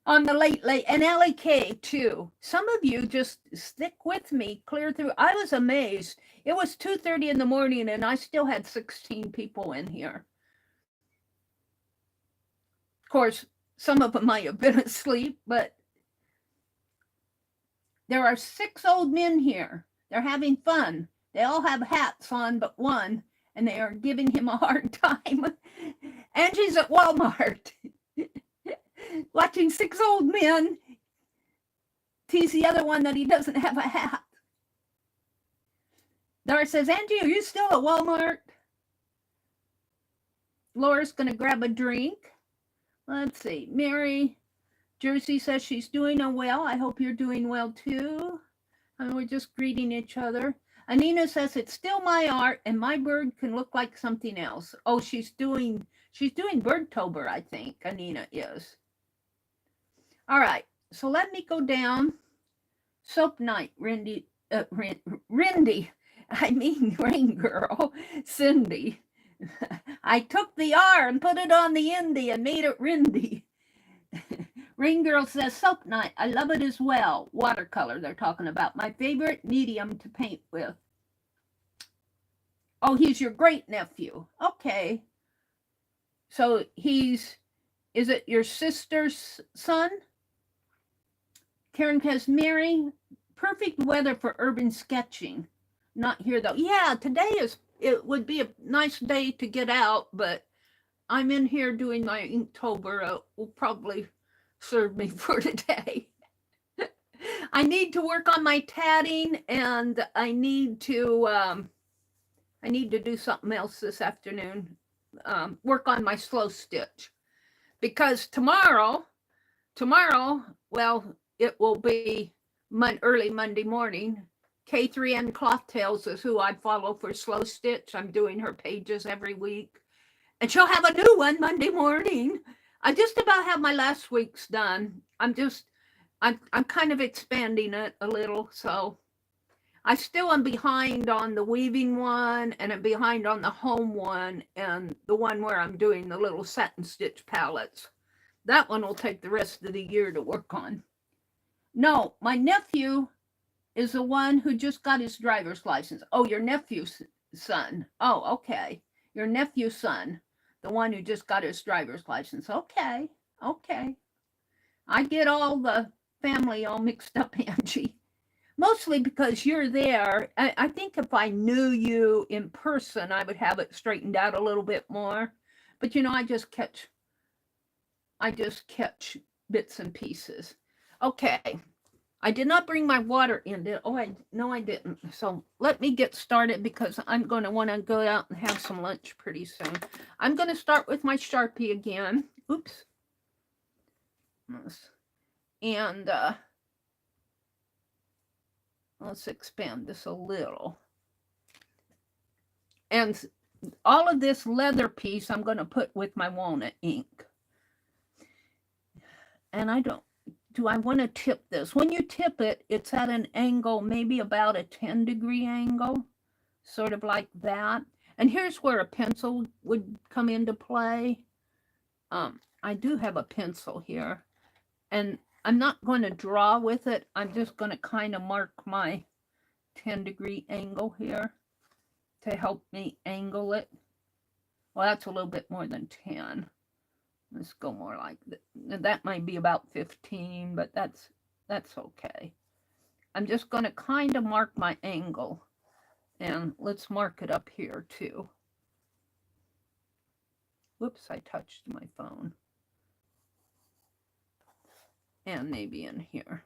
On the late, and Ellie K too. Some of you just stick with me clear through. I was amazed. It was 2:30 in the morning and I still had 16 people in here. Of course, some of them might have been asleep, but there are 6 old men here. They're having fun. They all have hats on but one, and they are giving him a hard time. Angie's at Walmart. Watching 6 old men tease the other one that he doesn't have a hat. Dara says, Angie, are you still at Walmart? Laura's going to grab a drink. Let's see. Mary Jersey says she's doing well. I hope you're doing well too. And we're just greeting each other. Anina says it's still my art and my bird can look like something else. Oh, she's doing Birdtober, I think. Anina is. All right, so let me go down. Soap night, Rindy, Rain Girl, Cindy. I took the R and put it on the Indy and made it Rindy. Rain Girl says, soap night, I love it as well. Watercolor, they're talking about. My favorite medium to paint with. Oh, he's your great nephew. Okay. So is it your sister's son? Karen says, Mary, perfect weather for urban sketching. Not here though. Yeah, it would be a nice day to get out, but I'm in here doing my Inktober. Will probably serve me for today. I need to work on my tatting, and I need to do something else this afternoon. Work on my slow stitch, because tomorrow, well, it will be early Monday morning. K3N Cloth Tales is who I follow for slow stitch. I'm doing her pages every week, and she'll have a new one Monday morning. I just about have my last week's done. I'm kind of expanding it a little, so I still am behind on the weaving one, and I'm behind on the home one, and the one where I'm doing the little satin stitch palettes. That one will take the rest of the year to work on. No, my nephew is the one who just got his driver's license. Oh, your nephew's son. Oh, okay. Your nephew's son, the one who just got his driver's license. Okay. I get all the family all mixed up, Angie. Mostly because you're there. I think if I knew you in person, I would have it straightened out a little bit more. But I just catch bits and pieces. Okay. I did not bring my water in. No, I didn't. So let me get started, because I'm going to want to go out and have some lunch pretty soon. I'm going to start with my Sharpie again. Oops. And let's expand this a little. And all of this leather piece I'm going to put with my walnut ink. And do I want to tip this? When you tip it, it's at an angle, maybe about a 10-degree angle, sort of like that. And here's where a pencil would come into play. I do have a pencil here, and I'm not going to draw with it. I'm just going to kind of mark my 10-degree angle here to help me angle it. Well, that's a little bit more than 10. Let's go more like that. That might be about 15, but that's okay. I'm just going to kind of mark my angle, and let's mark it up here too. Whoops, I touched my phone. And maybe in here.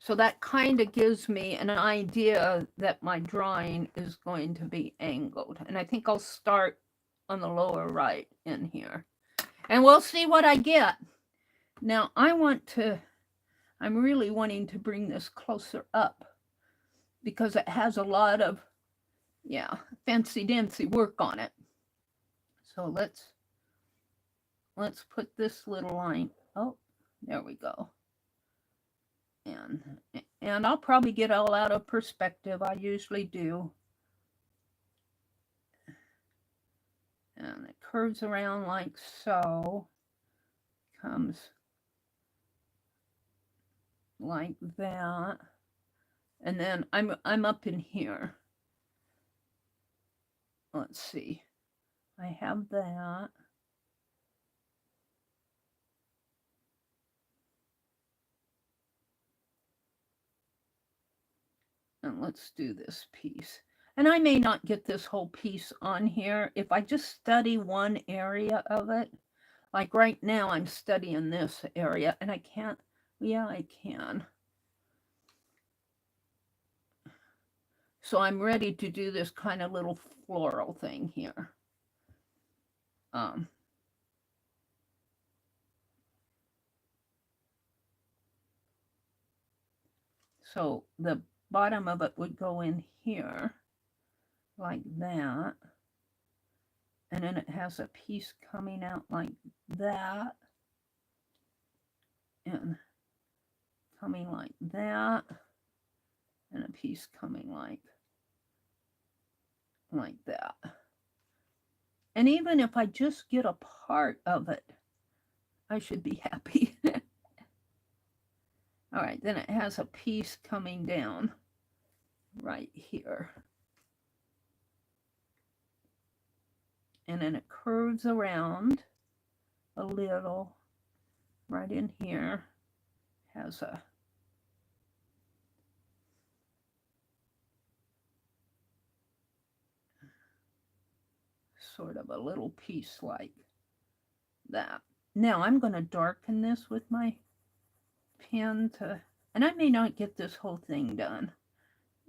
So that kind of gives me an idea that my drawing is going to be angled. And I think I'll start on the lower right in here. And we'll see what I get. Now I'm really wanting to bring this closer up because it has a lot of, yeah, fancy-dancy work on it. So let's put this little line. Oh, there we go. And I'll probably get all out of perspective. I usually do. And it curves around like so. Comes like that. And then I'm up in here. Let's see. I have that. And let's do this piece. And I may not get this whole piece on here. If I just study one area of it, like right now I'm studying this area and I can't, yeah, I can. So I'm ready to do this kind of little floral thing here. So the bottom of it would go in here like that. And then it has a piece coming out like that. And coming like that. And a piece coming like that. And even if I just get a part of it, I should be happy. All right, then it has a piece coming down right here. And then it curves around a little right in here. Has a sort of a little piece like that. Now I'm going to darken this with my pen and I may not get this whole thing done.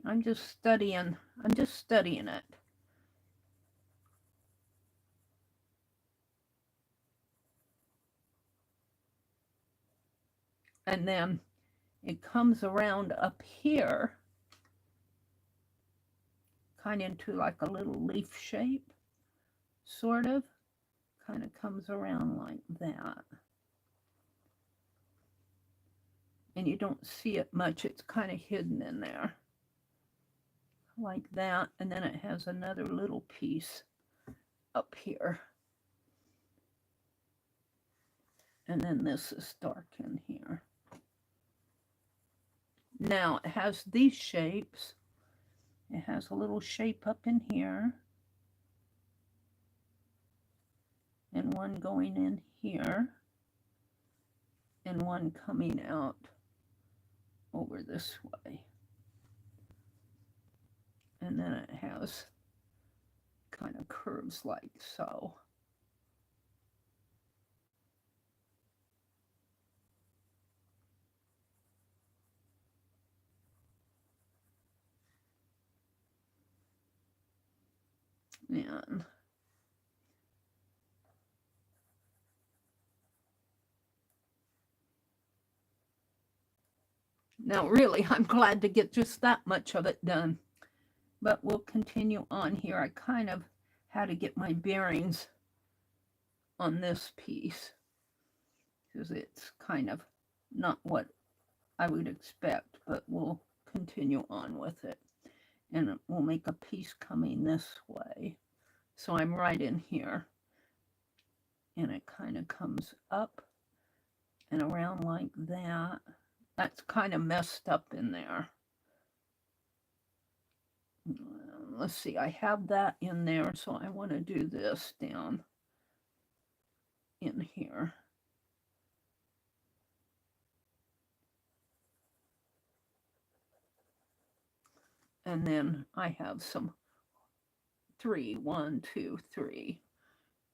I'm just studying it. And then it comes around up here, kind of into like a little leaf shape, sort of. Kind of comes around like that. And you don't see it much. It's kind of hidden in there. Like that. And then it has another little piece up here. And then this is dark in here. Now it has these shapes. It has a little shape up in here. And one going in here. And one coming out over this way. And then it has kind of curves like so. And now really, I'm glad to get just that much of it done. But we'll continue on here. I kind of had to get my bearings on this piece because it's kind of not what I would expect, but we'll continue on with it. And we'll make a piece coming this way. So I'm right in here. And it kind of comes up and around like that. That's kind of messed up in there. Let's see, I have that in there, so I want to do this down in here. And then I have some 1, 2, 3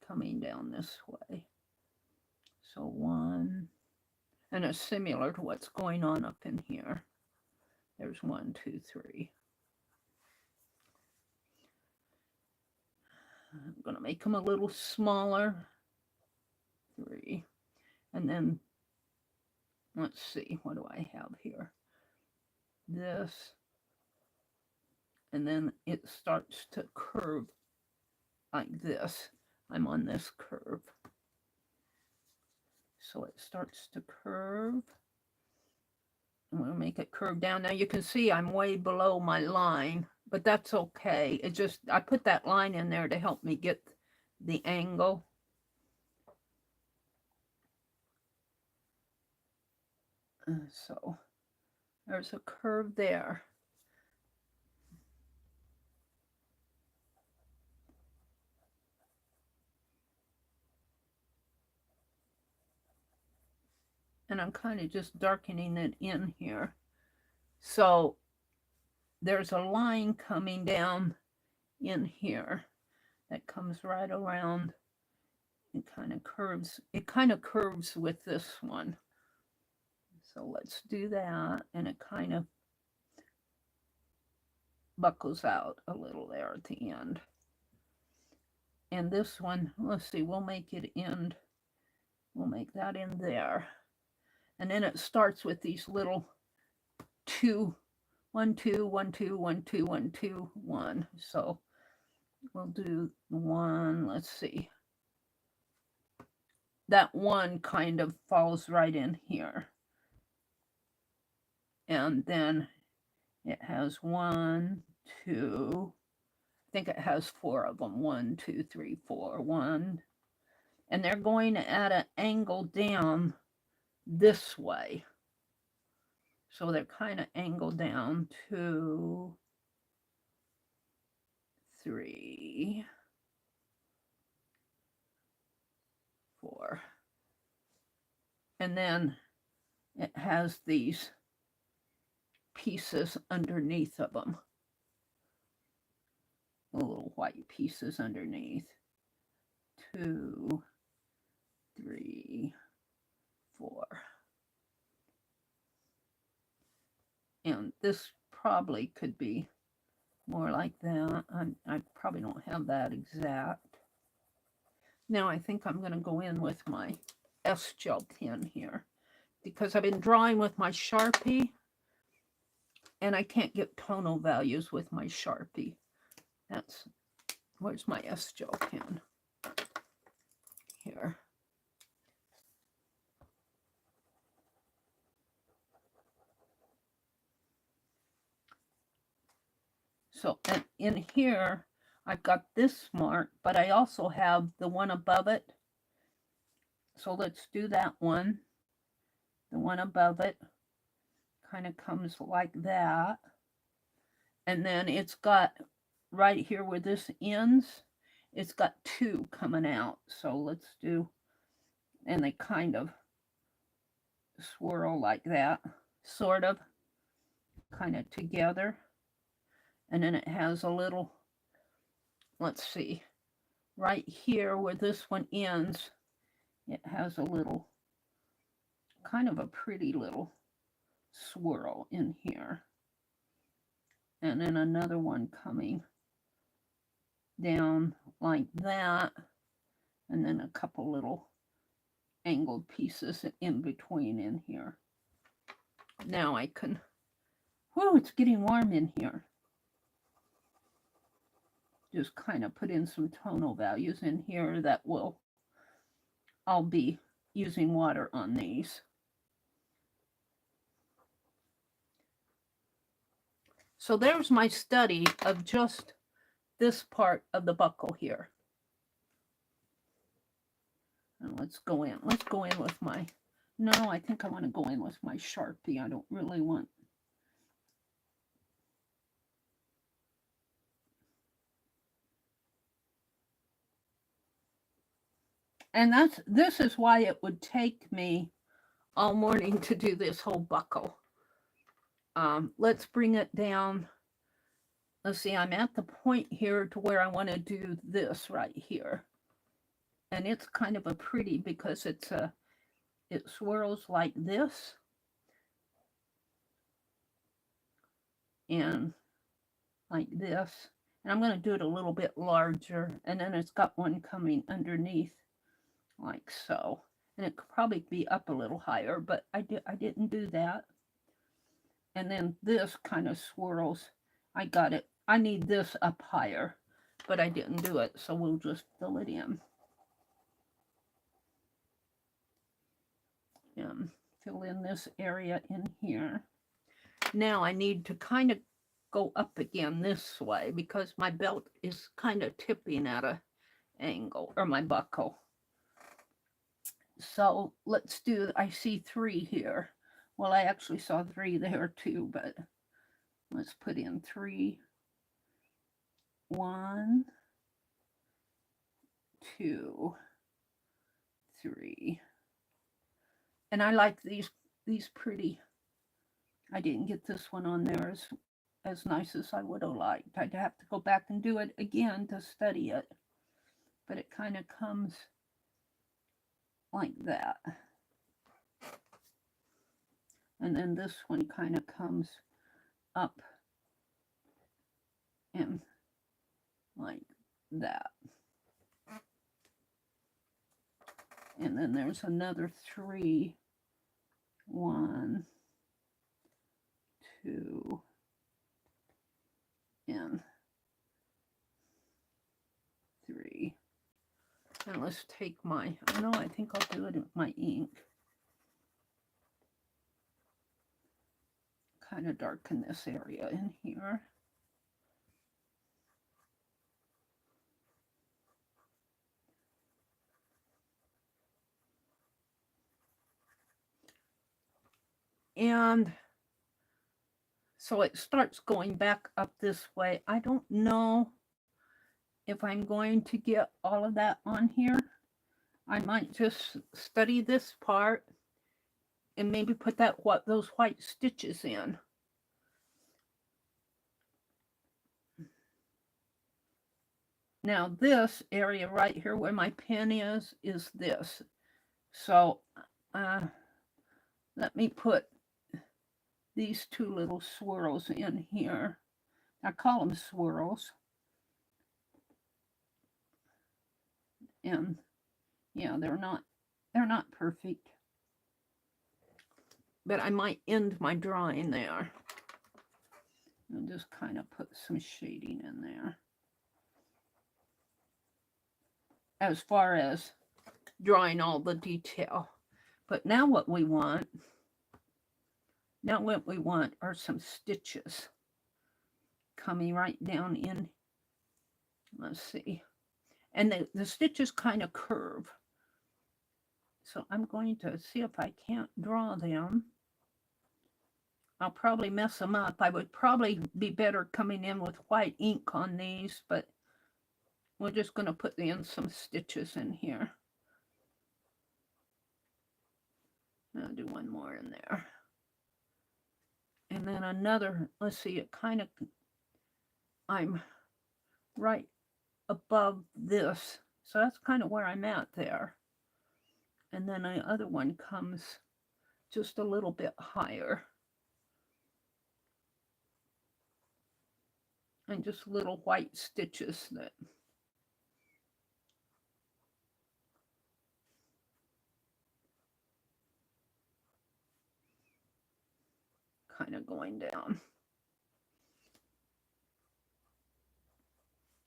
coming down this way. So 1, and it's similar to what's going on up in here. There's 1, 2, 3. I'm going to make them a little smaller. 3. And then, let's see, what do I have here? This. And then it starts to curve like this. I'm on this curve. So it starts to curve. I'm going to make it curve down. Now you can see I'm way below my line, but that's okay. It just, I put that line in there to help me get the angle. So there's a curve there. And I'm kind of just darkening it in here. So there's a line coming down in here that comes right around. It kind of curves. It kind of curves with this one. So let's do that. And it kind of buckles out a little there at the end. And this one, let's see, we'll make it end. We'll make that in there. And then it starts with these little 2, 1, 2, 1, 2, 1, 2, 1, 2, 1. So we'll do 1, let's see. That 1 kind of falls right in here. And then it has 1, 2, I think it has 4 of them. 1, 2, 3, 4, 1. And they're going at an angle down this way. So they're kind of angled down 2, 3, 4. And then it has these pieces underneath of them. Little white pieces underneath. 2, 3, 4. And this probably could be more like that. I probably don't have that exact. Now I think I'm going to go in with my S-gel pen here because I've been drawing with my Sharpie and I can't get tonal values with my Sharpie. Where's my S-gel pen? Here. So in here, I've got this mark, but I also have the one above it. So let's do that one. The one above it kind of comes like that. And then it's got right here where this ends, it's got 2 coming out. So let's do, and they kind of swirl like that, sort of, kind of together. And then it has a little, let's see, right here where this one ends, it has a little, kind of a pretty little swirl in here. And then another one coming down like that. And then a couple little angled pieces in between in here. Now I can, whoa, it's getting warm in here. Just kind of put in some tonal values in here that will, I'll be using water on these. So there's my study of just this part of the buckle here. And let's go in. Let's go in with my, no, I think I want to go in with my Sharpie. I don't really want. And this is why it would take me all morning to do this whole buckle. Let's bring it down. Let's see, I'm at the point here to where I want to do this right here. And it's kind of a pretty because it swirls like this. in like this. And I'm going to do it a little bit larger. And then it's got one coming underneath like so. And it could probably be up a little higher, but I didn't do that. And then this kind of swirls. I got it. I need this up higher, but I didn't do it. So we'll just fill it in. And fill in this area in here. Now I need to kind of go up again this way because my belt is kind of tipping at an angle, or my buckle. So let's do, I see 3 here. Well, I actually saw 3 there too, but let's put in 3. 1, 2, 3. And I like these pretty. I didn't get this one on there as nice as I would have liked. I'd have to go back and do it again to study it. But it kind of comes like that. And then this one kind of comes up and like that. And then there's another 3. 1, 2, and 3. And let's take my, I think I'll do it with my ink. Kind of darken this area in here. And so it starts going back up this way. I don't know if I'm going to get all of that on here. I might just study this part and maybe put those white stitches in. Now this area right here where my pen is this. So let me put these 2 little swirls in here. I call them swirls. And yeah, they're not perfect. But I might end my drawing there. And just kind of put some shading in there. As far as drawing all the detail. But now what we want are some stitches coming right down in. Let's see. And the stitches kind of curve. So I'm going to see if I can't draw them. I'll probably mess them up. I would probably be better coming in with white ink on these, but we're just going to put in some stitches in here. I'll do one more in there. And then another, let's see, it kind of, I'm right above this. So that's kind of where I'm at there. And then the other one comes just a little bit higher. And just little white stitches that kind of going down.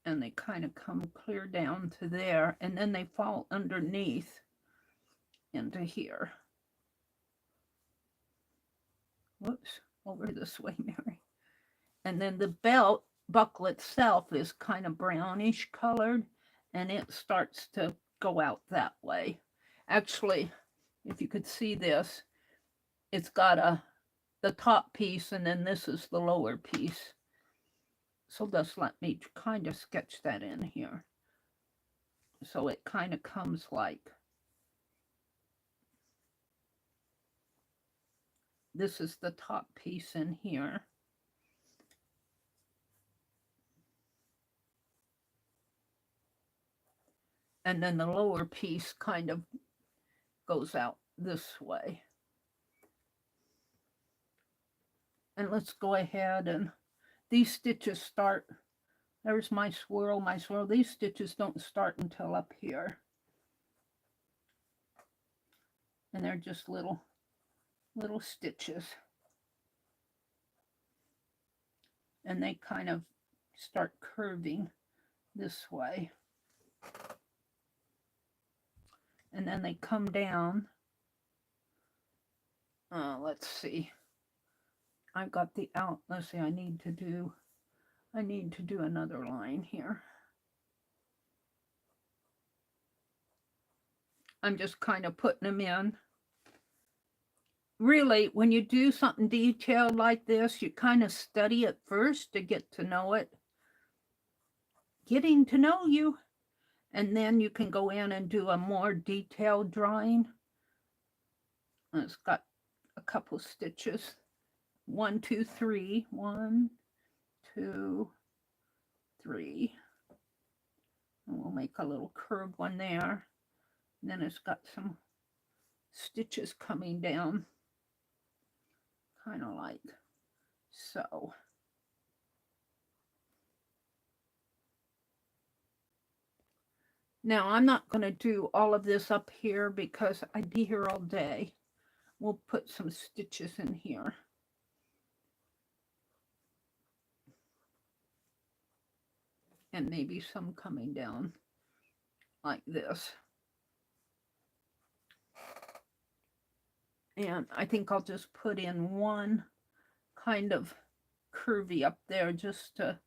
And they kind of come clear down to there, and then they fall underneath into here. Whoops, over this way, Mary. And then the belt buckle itself is kind of brownish colored, and it starts to go out that way. Actually, if you could see this, it's got the top piece, and then this is the lower piece. So just let me kind of sketch that in here. So it kind of comes like, this is the top piece in here. And then the lower piece kind of goes out this way. And let's go ahead and these stitches start, there's my swirl, these stitches don't start until up here. And they're just little stitches. And they kind of start curving this way. And then they come down. Let's see. I've got the out. Let's see, I need to do another line here. I'm just kind of putting them in. Really, when you do something detailed like this, you kind of study it first to get to know it. Getting to know you. And then you can go in and do a more detailed drawing. It's got a couple stitches. 1, 2, 3. 1, 2, 3. And we'll make a little curved one there. And then it's got some stitches coming down. Kind of like so. Now, I'm not going to do all of this up here because I'd be here all day. We'll put some stitches in here. And maybe some coming down like this. And I think I'll just put in one kind of curvy up there just to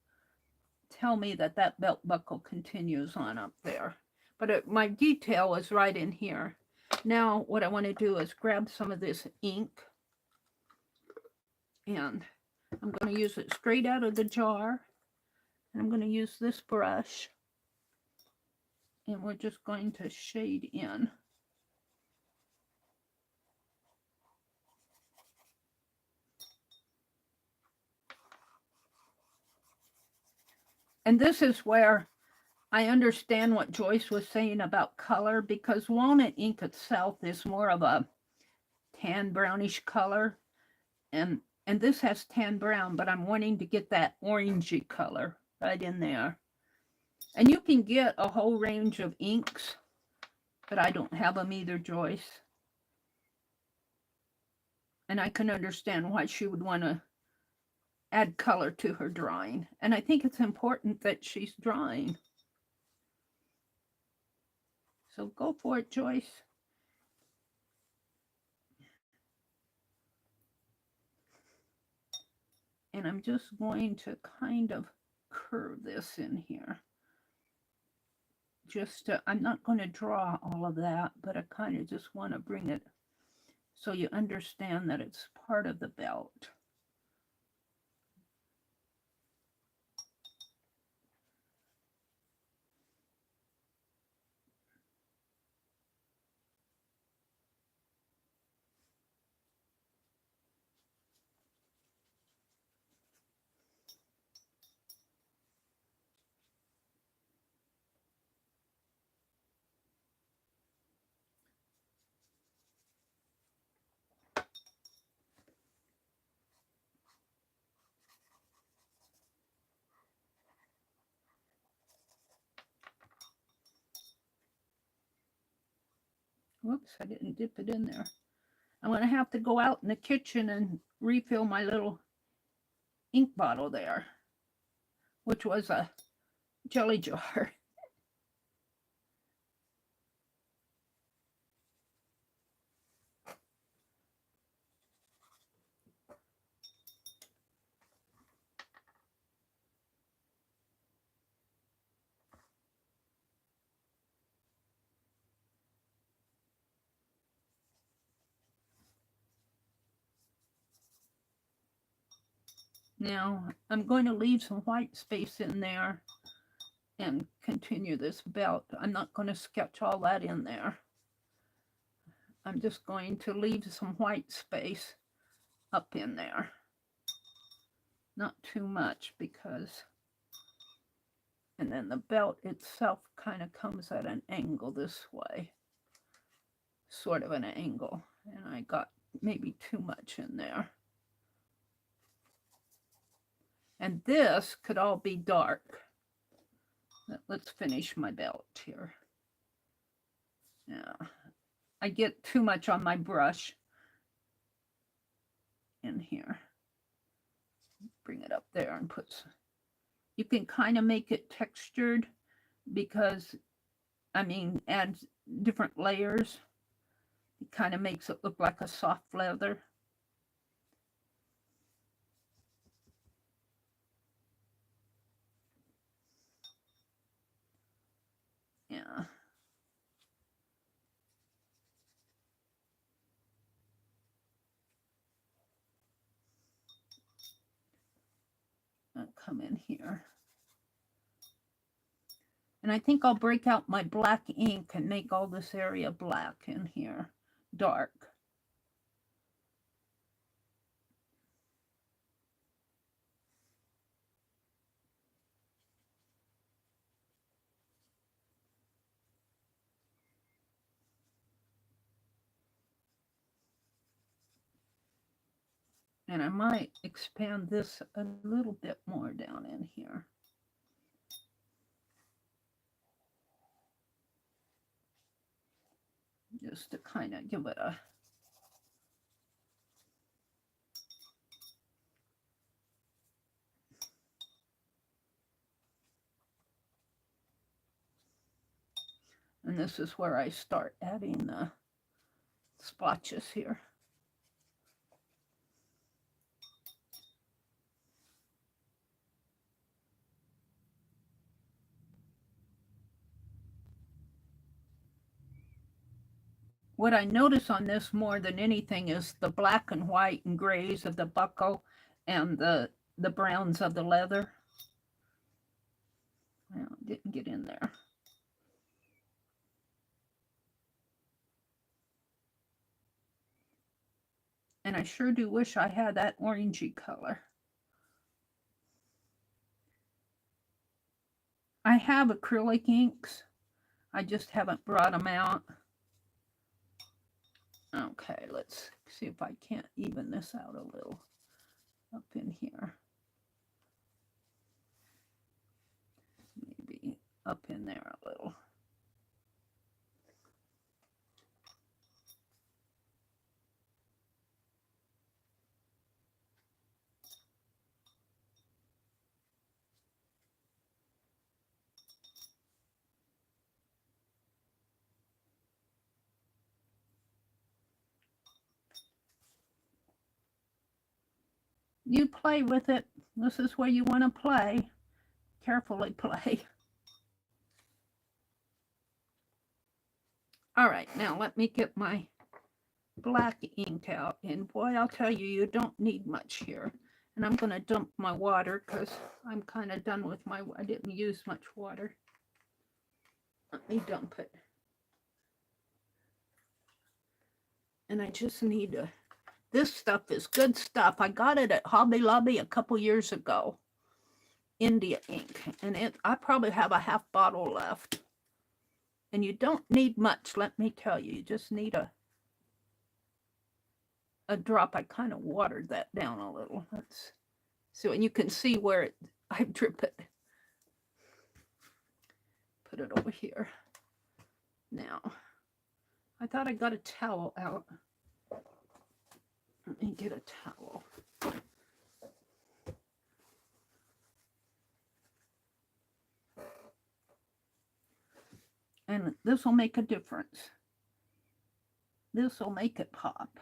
tell me that that belt buckle continues on up there. But my detail is right in here. Now what I want to do is grab some of this ink. And I'm going to use it straight out of the jar. And I'm going to use this brush. And we're just going to shade in. And this is where I understand what Joyce was saying about color, because walnut ink itself is more of a tan brownish color. And this has tan brown, but I'm wanting to get that orangey color right in there. And you can get a whole range of inks, but I don't have them either, Joyce. And I can understand why she would want to add color to her drawing. And I think it's important that she's drawing. So go for it, Joyce. And I'm just going to kind of curve this in here. I'm not going to draw all of that, but I kind of just want to bring it so you understand that it's part of the belt. Whoops, I didn't dip it in there. I'm going to have to go out in the kitchen and refill my little ink bottle there, which was a jelly jar. Now, I'm going to leave some white space in there and continue this belt. I'm not going to sketch all that in there. I'm just going to leave some white space up in there. Not too much because, and then the belt itself kind of comes at an angle this way. Sort of an angle. And I got maybe too much in there. And this could all be dark. Let's finish my belt here. Yeah, I get too much on my brush in here. Bring it up there and put some. You can kind of make it textured because, I mean, add different layers. It kind of makes it look like a soft leather. Yeah. I'll come in here. And I think I'll break out my black ink and make all this area black in here, dark. And I might expand this a little bit more down in here. Just to kind of give it a... And this is where I start adding the splotches here. What I notice on this more than anything is the black and white and grays of the buckle and the browns of the leather. Well, it didn't get in there. And I sure do wish I had that orangey color. I have acrylic inks. I just haven't brought them out. Okay, let's see if I can't even this out a little up in here. Maybe up in there a little. You play with it. This is where you want to play. Carefully play. All right, now let me get my black ink out. And boy, I'll tell you, you don't need much here. And I'm going to dump my water because I'm kind of done with my, I didn't use much water. Let me dump it. And I just need to, this stuff is good stuff. I got it at Hobby Lobby a couple years ago. India ink. And I probably have a half bottle left. And you don't need much, let me tell you. You just need a drop. I kind of watered that down a little. Let's so, and you can see where I drip it. Put it over here. Now, I thought I got a towel out. Let me get a towel. And this will make a difference. This will make it pop.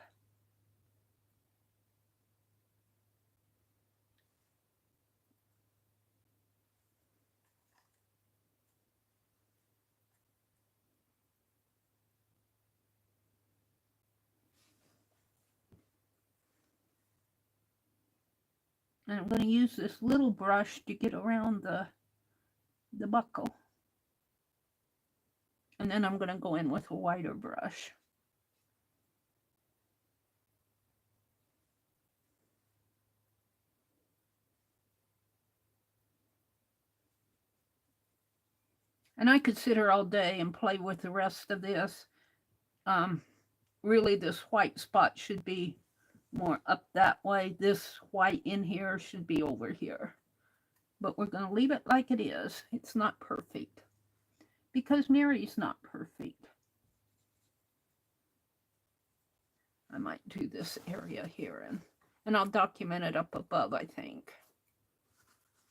And I'm going to use this little brush to get around the buckle. And then I'm going to go in with a wider brush. And I could sit here all day and play with the rest of this. Really, this white spot should be more up that way. This white in here should be over here. but we're going to leave it like it is. It's not perfect because Meri's not perfect. I might do this area here and I'll document it up above, I think.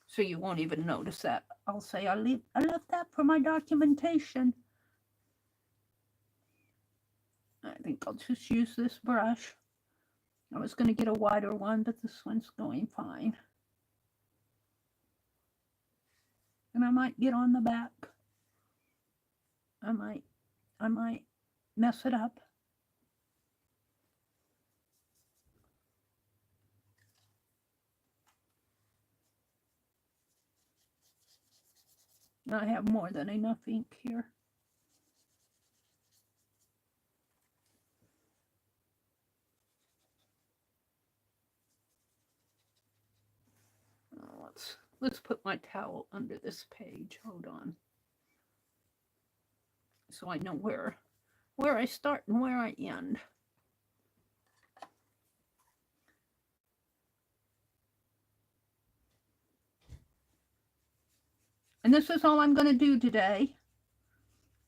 So you won't even notice that. I'll say I left that for my documentation. I think I'll just use this brush. I was going to get a wider one, but this one's going fine. And I might get on the back. I might mess it up. I have more than enough ink here. Let's put my towel under this page. Hold on. So I know where I start and where I end. And this is all I'm going to do today.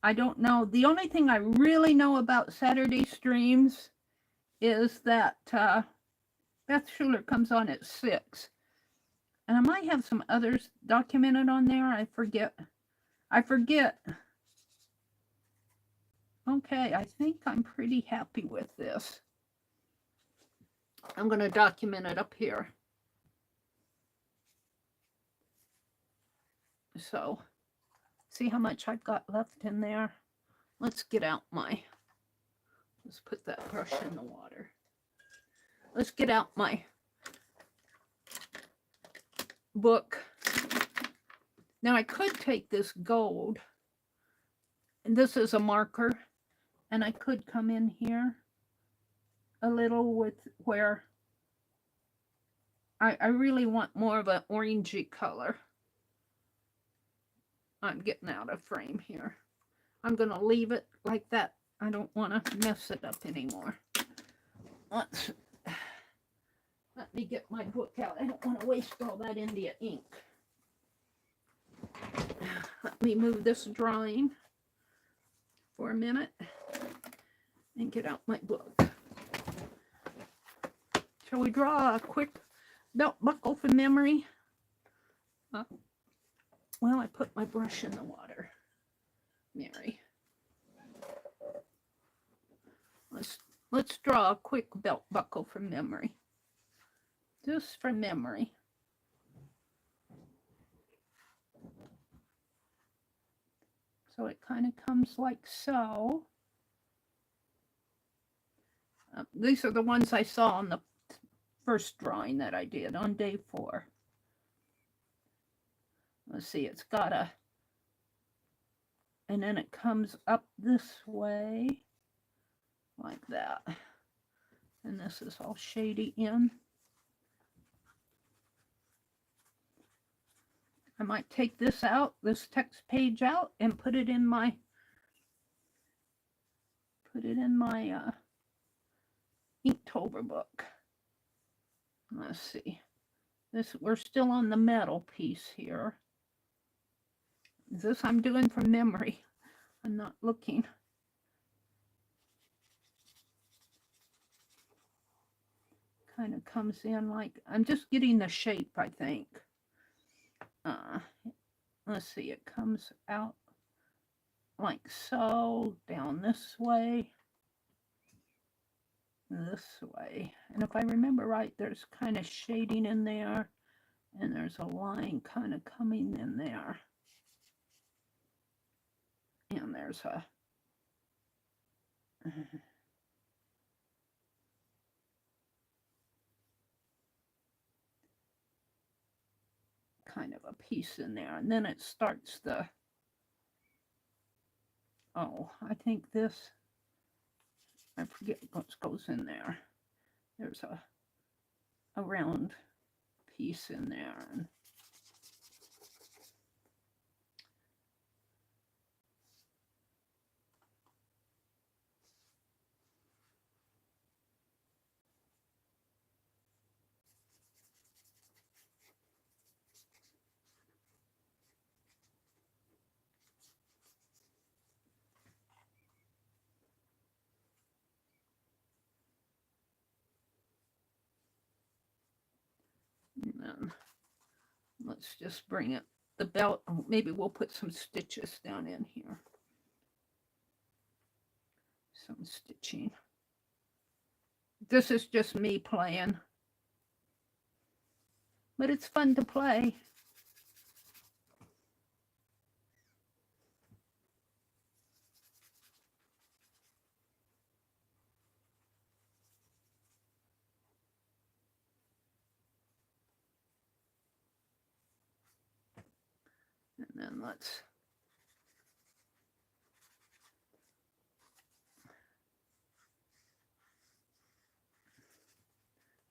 I don't know. The only thing I really know about Saturday streams is that Beth Schuler comes on at 6. And I might have some others documented on there. I forget. Okay, I think I'm pretty happy with this. I'm going to document it up here. So, see how much I've got left in there? Let's get out let's put that brush in the water. Let's get out my book. Now I could take this gold, and this is a marker, and I could come in here a little with where I really want more of an orangey color. I'm getting out of frame here. I'm going to leave it like that. I don't want to mess it up anymore. Let me get my book out. I don't want to waste all that India ink. Let me move this drawing for a minute and get out my book. Shall we draw a quick belt buckle from memory? Well, I put my brush in the water, Meri. Let's draw a quick belt buckle from memory. Just from memory. So it kind of comes like so. These are the ones I saw on the first drawing that I did on day 4. Let's see, it's got and then it comes up this way, like that. And this is all shady in. I might take this out, this text page out, and put it in my Inktober book. Let's see. We're still on the metal piece here. This I'm doing from memory. I'm not looking. Kind of comes in like, I'm just getting the shape, I think. Let's see, it comes out like so, down this way, and if I remember right, there's kind of shading in there, and there's a line kind of coming in there, and there's a kind of a piece in there, and then it starts I think this, I forget what goes in there. There's a round piece in there. And Let's just bring it, the belt, maybe we'll put some stitches down in here. Some stitching. This is just me playing, but it's fun to play. And then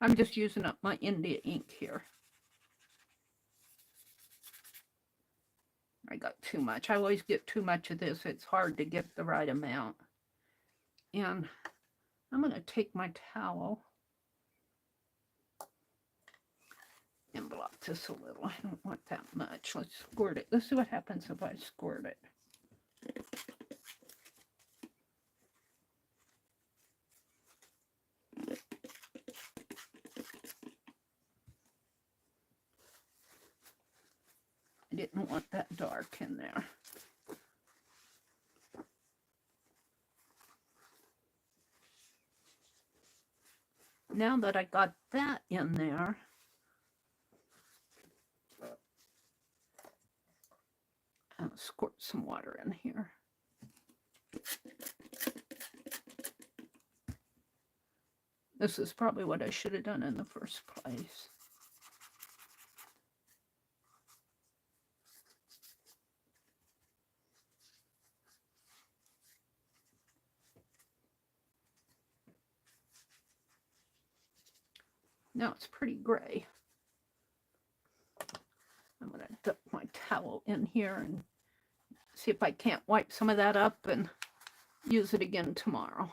I'm just using up my India ink here. I got too much. I always get too much of this. It's hard to get the right amount. And I'm going to take my towel and block this a little. I don't want that much. Let's squirt it. Let's see what happens if I squirt it. I didn't want that dark in there. Now that I got that in there, I'll squirt some water in here. This is probably what I should have done in the first place. Now it's pretty gray. I'm going to dip my towel in here and see if I can't wipe some of that up and use it again tomorrow.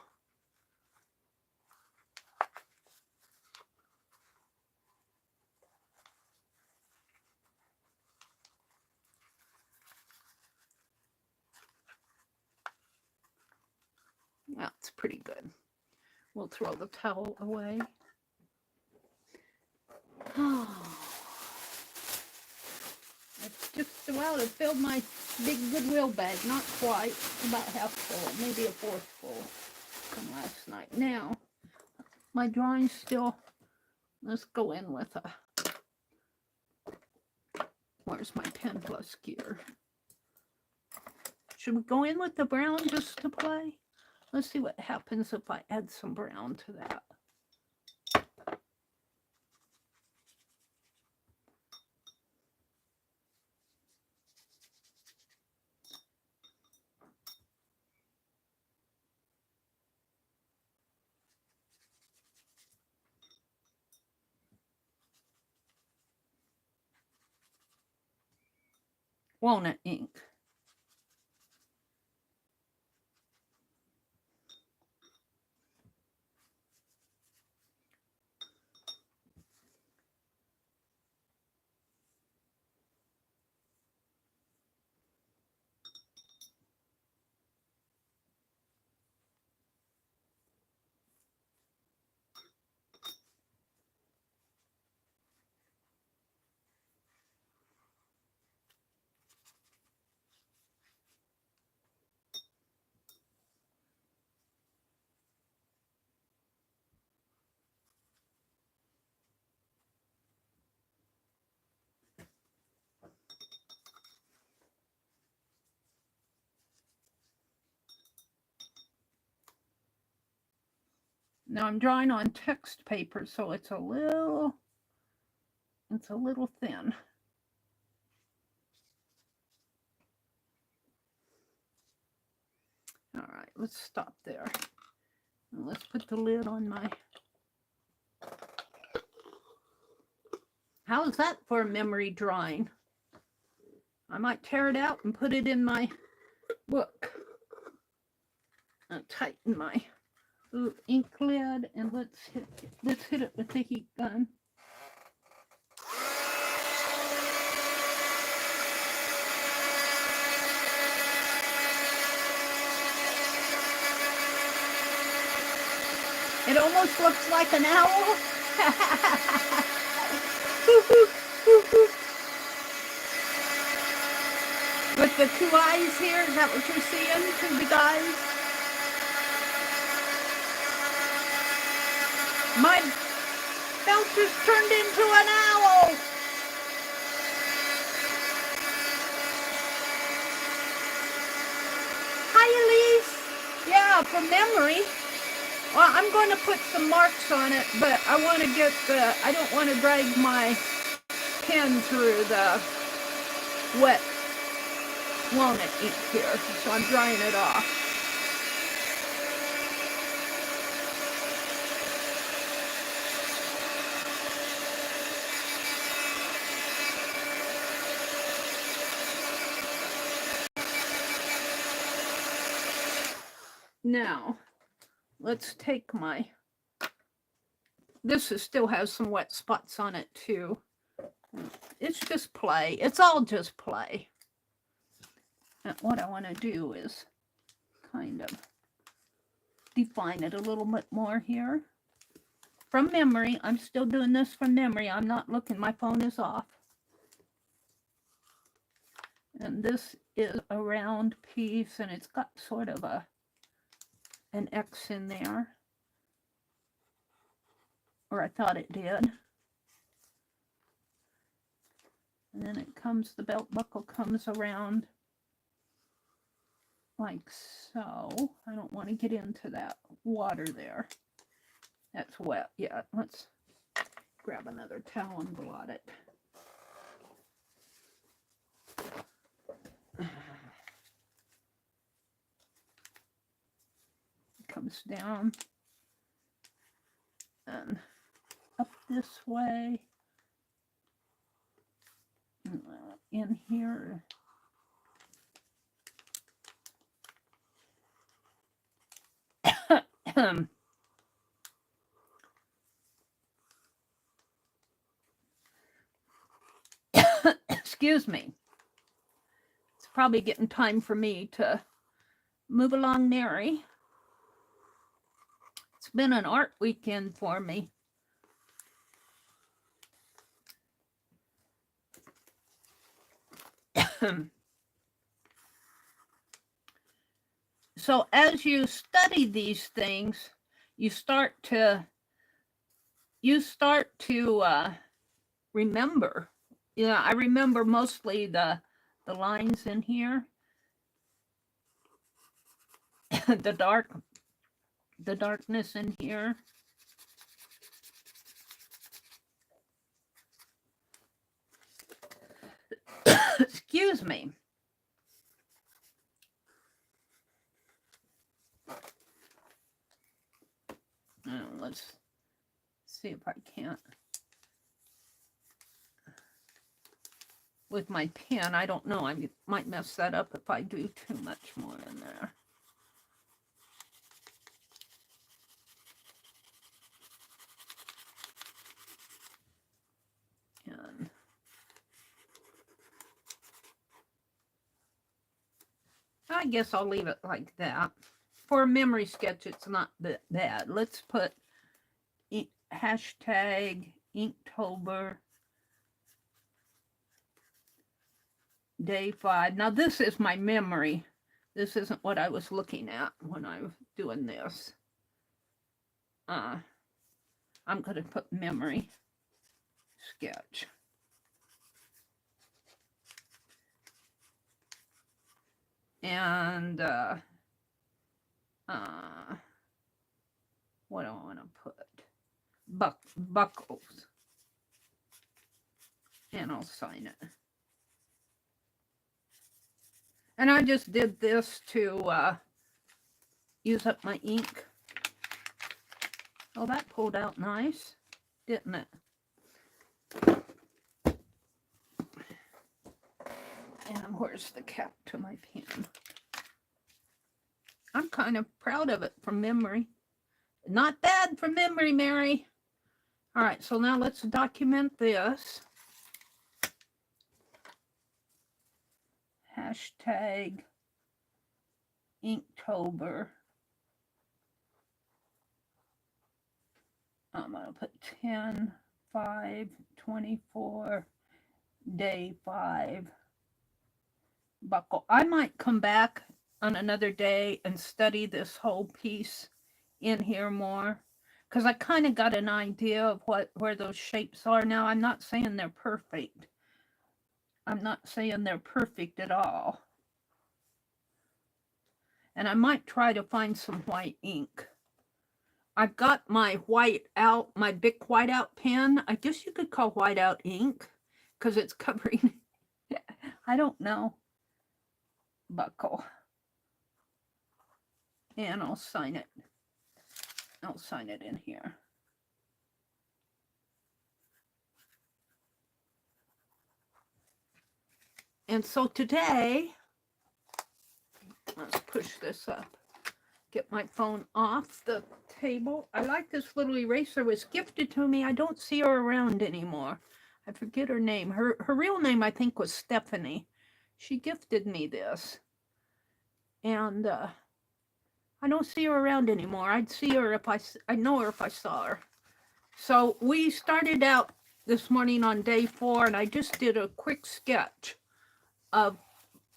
That's pretty good. We'll throw the towel away. Oh, it's just about to fill my big Goodwill bag. Not quite, about half full, maybe a fourth full from last night. Now, my drawing still, let's go in with a, where's my pen plus gear? Should we go in with the brown just to play? Let's see what happens if I add some brown to that. Walnut ink. Now I'm drawing on text paper, so it's a little thin. All right, let's stop there. And let's put the lid on my... How's that for a memory drawing? I might tear it out and put it in my book. I'll tighten my ink lid, and let's hit it with the heat gun. It almost looks like an owl. With the two eyes here, is that what you're seeing? Two big eyes? My belt just turned into an owl. Hi, Elise. Yeah, from memory. Well, I'm going to put some marks on it, but I want to get the, I don't want to drag my pen through the wet walnut ink here, so I'm drying it off. Now, let's take my, this still has some wet spots on it too. It's just play. It's all just play. And what I want to do is kind of define it a little bit more here. From memory, I'm still doing this from memory. I'm not looking, my phone is off. And this is a round piece, and it's got sort of an X in there. Or I thought it did. And then it comes, the belt buckle comes around like so. I don't want to get into that water there. That's wet. Yeah, let's grab another towel and blot it. Comes down and up this way. In here. Excuse me. It's probably getting time for me to move along, Meri. It's been an art weekend for me. So as you study these things, you start to remember. You know, I remember mostly the lines in here, the darkness in here. Excuse me. Let's see if I can't. With my pen, I don't know. I might mess that up if I do too much more in there. And I guess I'll leave it like that. For a memory sketch, it's not that bad. Let's put hashtag Inktober day 5. Now this is my memory. This isn't what I was looking at when I was doing this. I'm going to put memory sketch. And what do I want to put? Buckles. And I'll sign it. And I just did this to use up my ink. Oh, that pulled out nice, didn't it? And where's the cap to my pen? I'm kind of proud of it from memory. Not bad from memory, Meri. All right, so now let's document this. Hashtag Inktober. I'm going to put 10/5/24, day 5. buckle. I might come back on another day and study this whole piece in here more, because I kind of got an idea of where those shapes are now. I'm not saying they're perfect. I'm not saying they're perfect at all. And I might try to find some white ink. I've got my whiteout, my big whiteout pen. I guess you could call whiteout ink, because it's covering, I don't know, buckle. And I'll sign it. I'll sign it in here. And so today, let's push this up. Get my phone off the table. I like this little eraser. It was gifted to me. I don't see her around anymore. I forget her name. Her real name, I think, was Stephanie. She gifted me this. And I don't see her around anymore. I'd see her if I know her if I saw her. So we started out this morning on day 4, and I just did a quick sketch of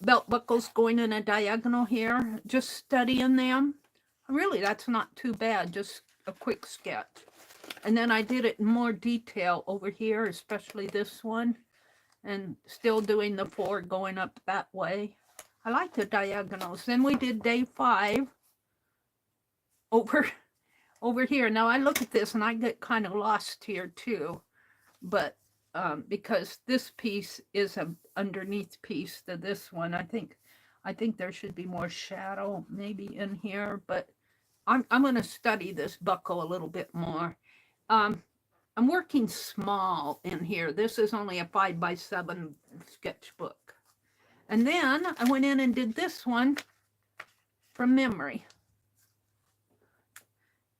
belt buckles going in a diagonal here, just studying them. Really, that's not too bad, just a quick sketch. And then I did it in more detail over here, especially this one, and still doing the 4 going up that way. I like the diagonals. Then we did day 5 over here. Now I look at this and I get kind of lost here too, but because this piece is an underneath piece to this one, I think there should be more shadow maybe in here, but I'm going to study this buckle a little bit more. I'm working small in here. This is only a 5x7 sketchbook. And then I went in and did this one from memory.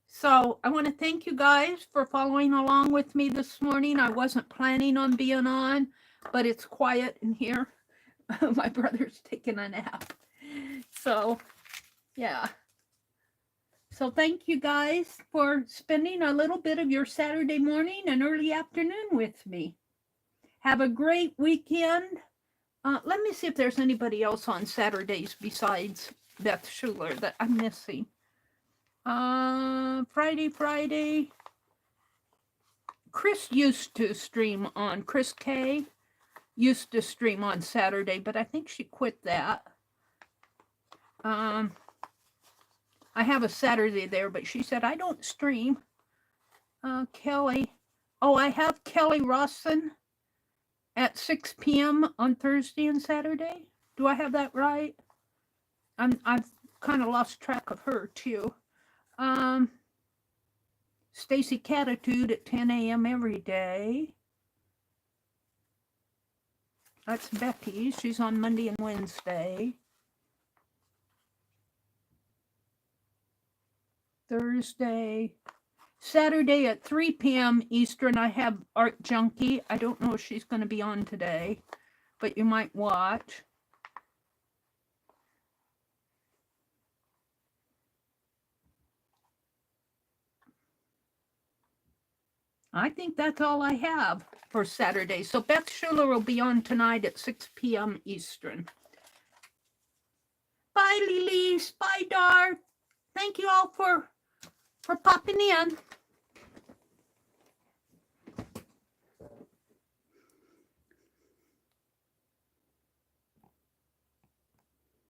So I want to thank you guys for following along with me this morning. I wasn't planning on being on, but it's quiet in here. My brother's taking a nap. So, yeah. So thank you guys for spending a little bit of your Saturday morning and early afternoon with me. Have a great weekend. Let me see if there's anybody else on Saturdays besides Beth Schuler that I'm missing. Friday. Chris used to stream on, Chris K used to stream on Saturday, but I think she quit that. I have a Saturday there, but she said, I don't stream. Kelly. Oh, I have Kelly Rawson at 6 p.m. on Thursday and Saturday. Do I have that right? I've kind of lost track of her too. Stacy Catitude at 10 a.m. every day. That's Becky. She's on Monday and Wednesday. Thursday. Saturday at 3 p.m. Eastern, I have Art Junkie. I don't know if she's going to be on today, but you might watch. I think that's all I have for Saturday. So Beth Schuler will be on tonight at 6 p.m. Eastern. Bye, Lilies. Bye, Dar. Thank you all for popping in.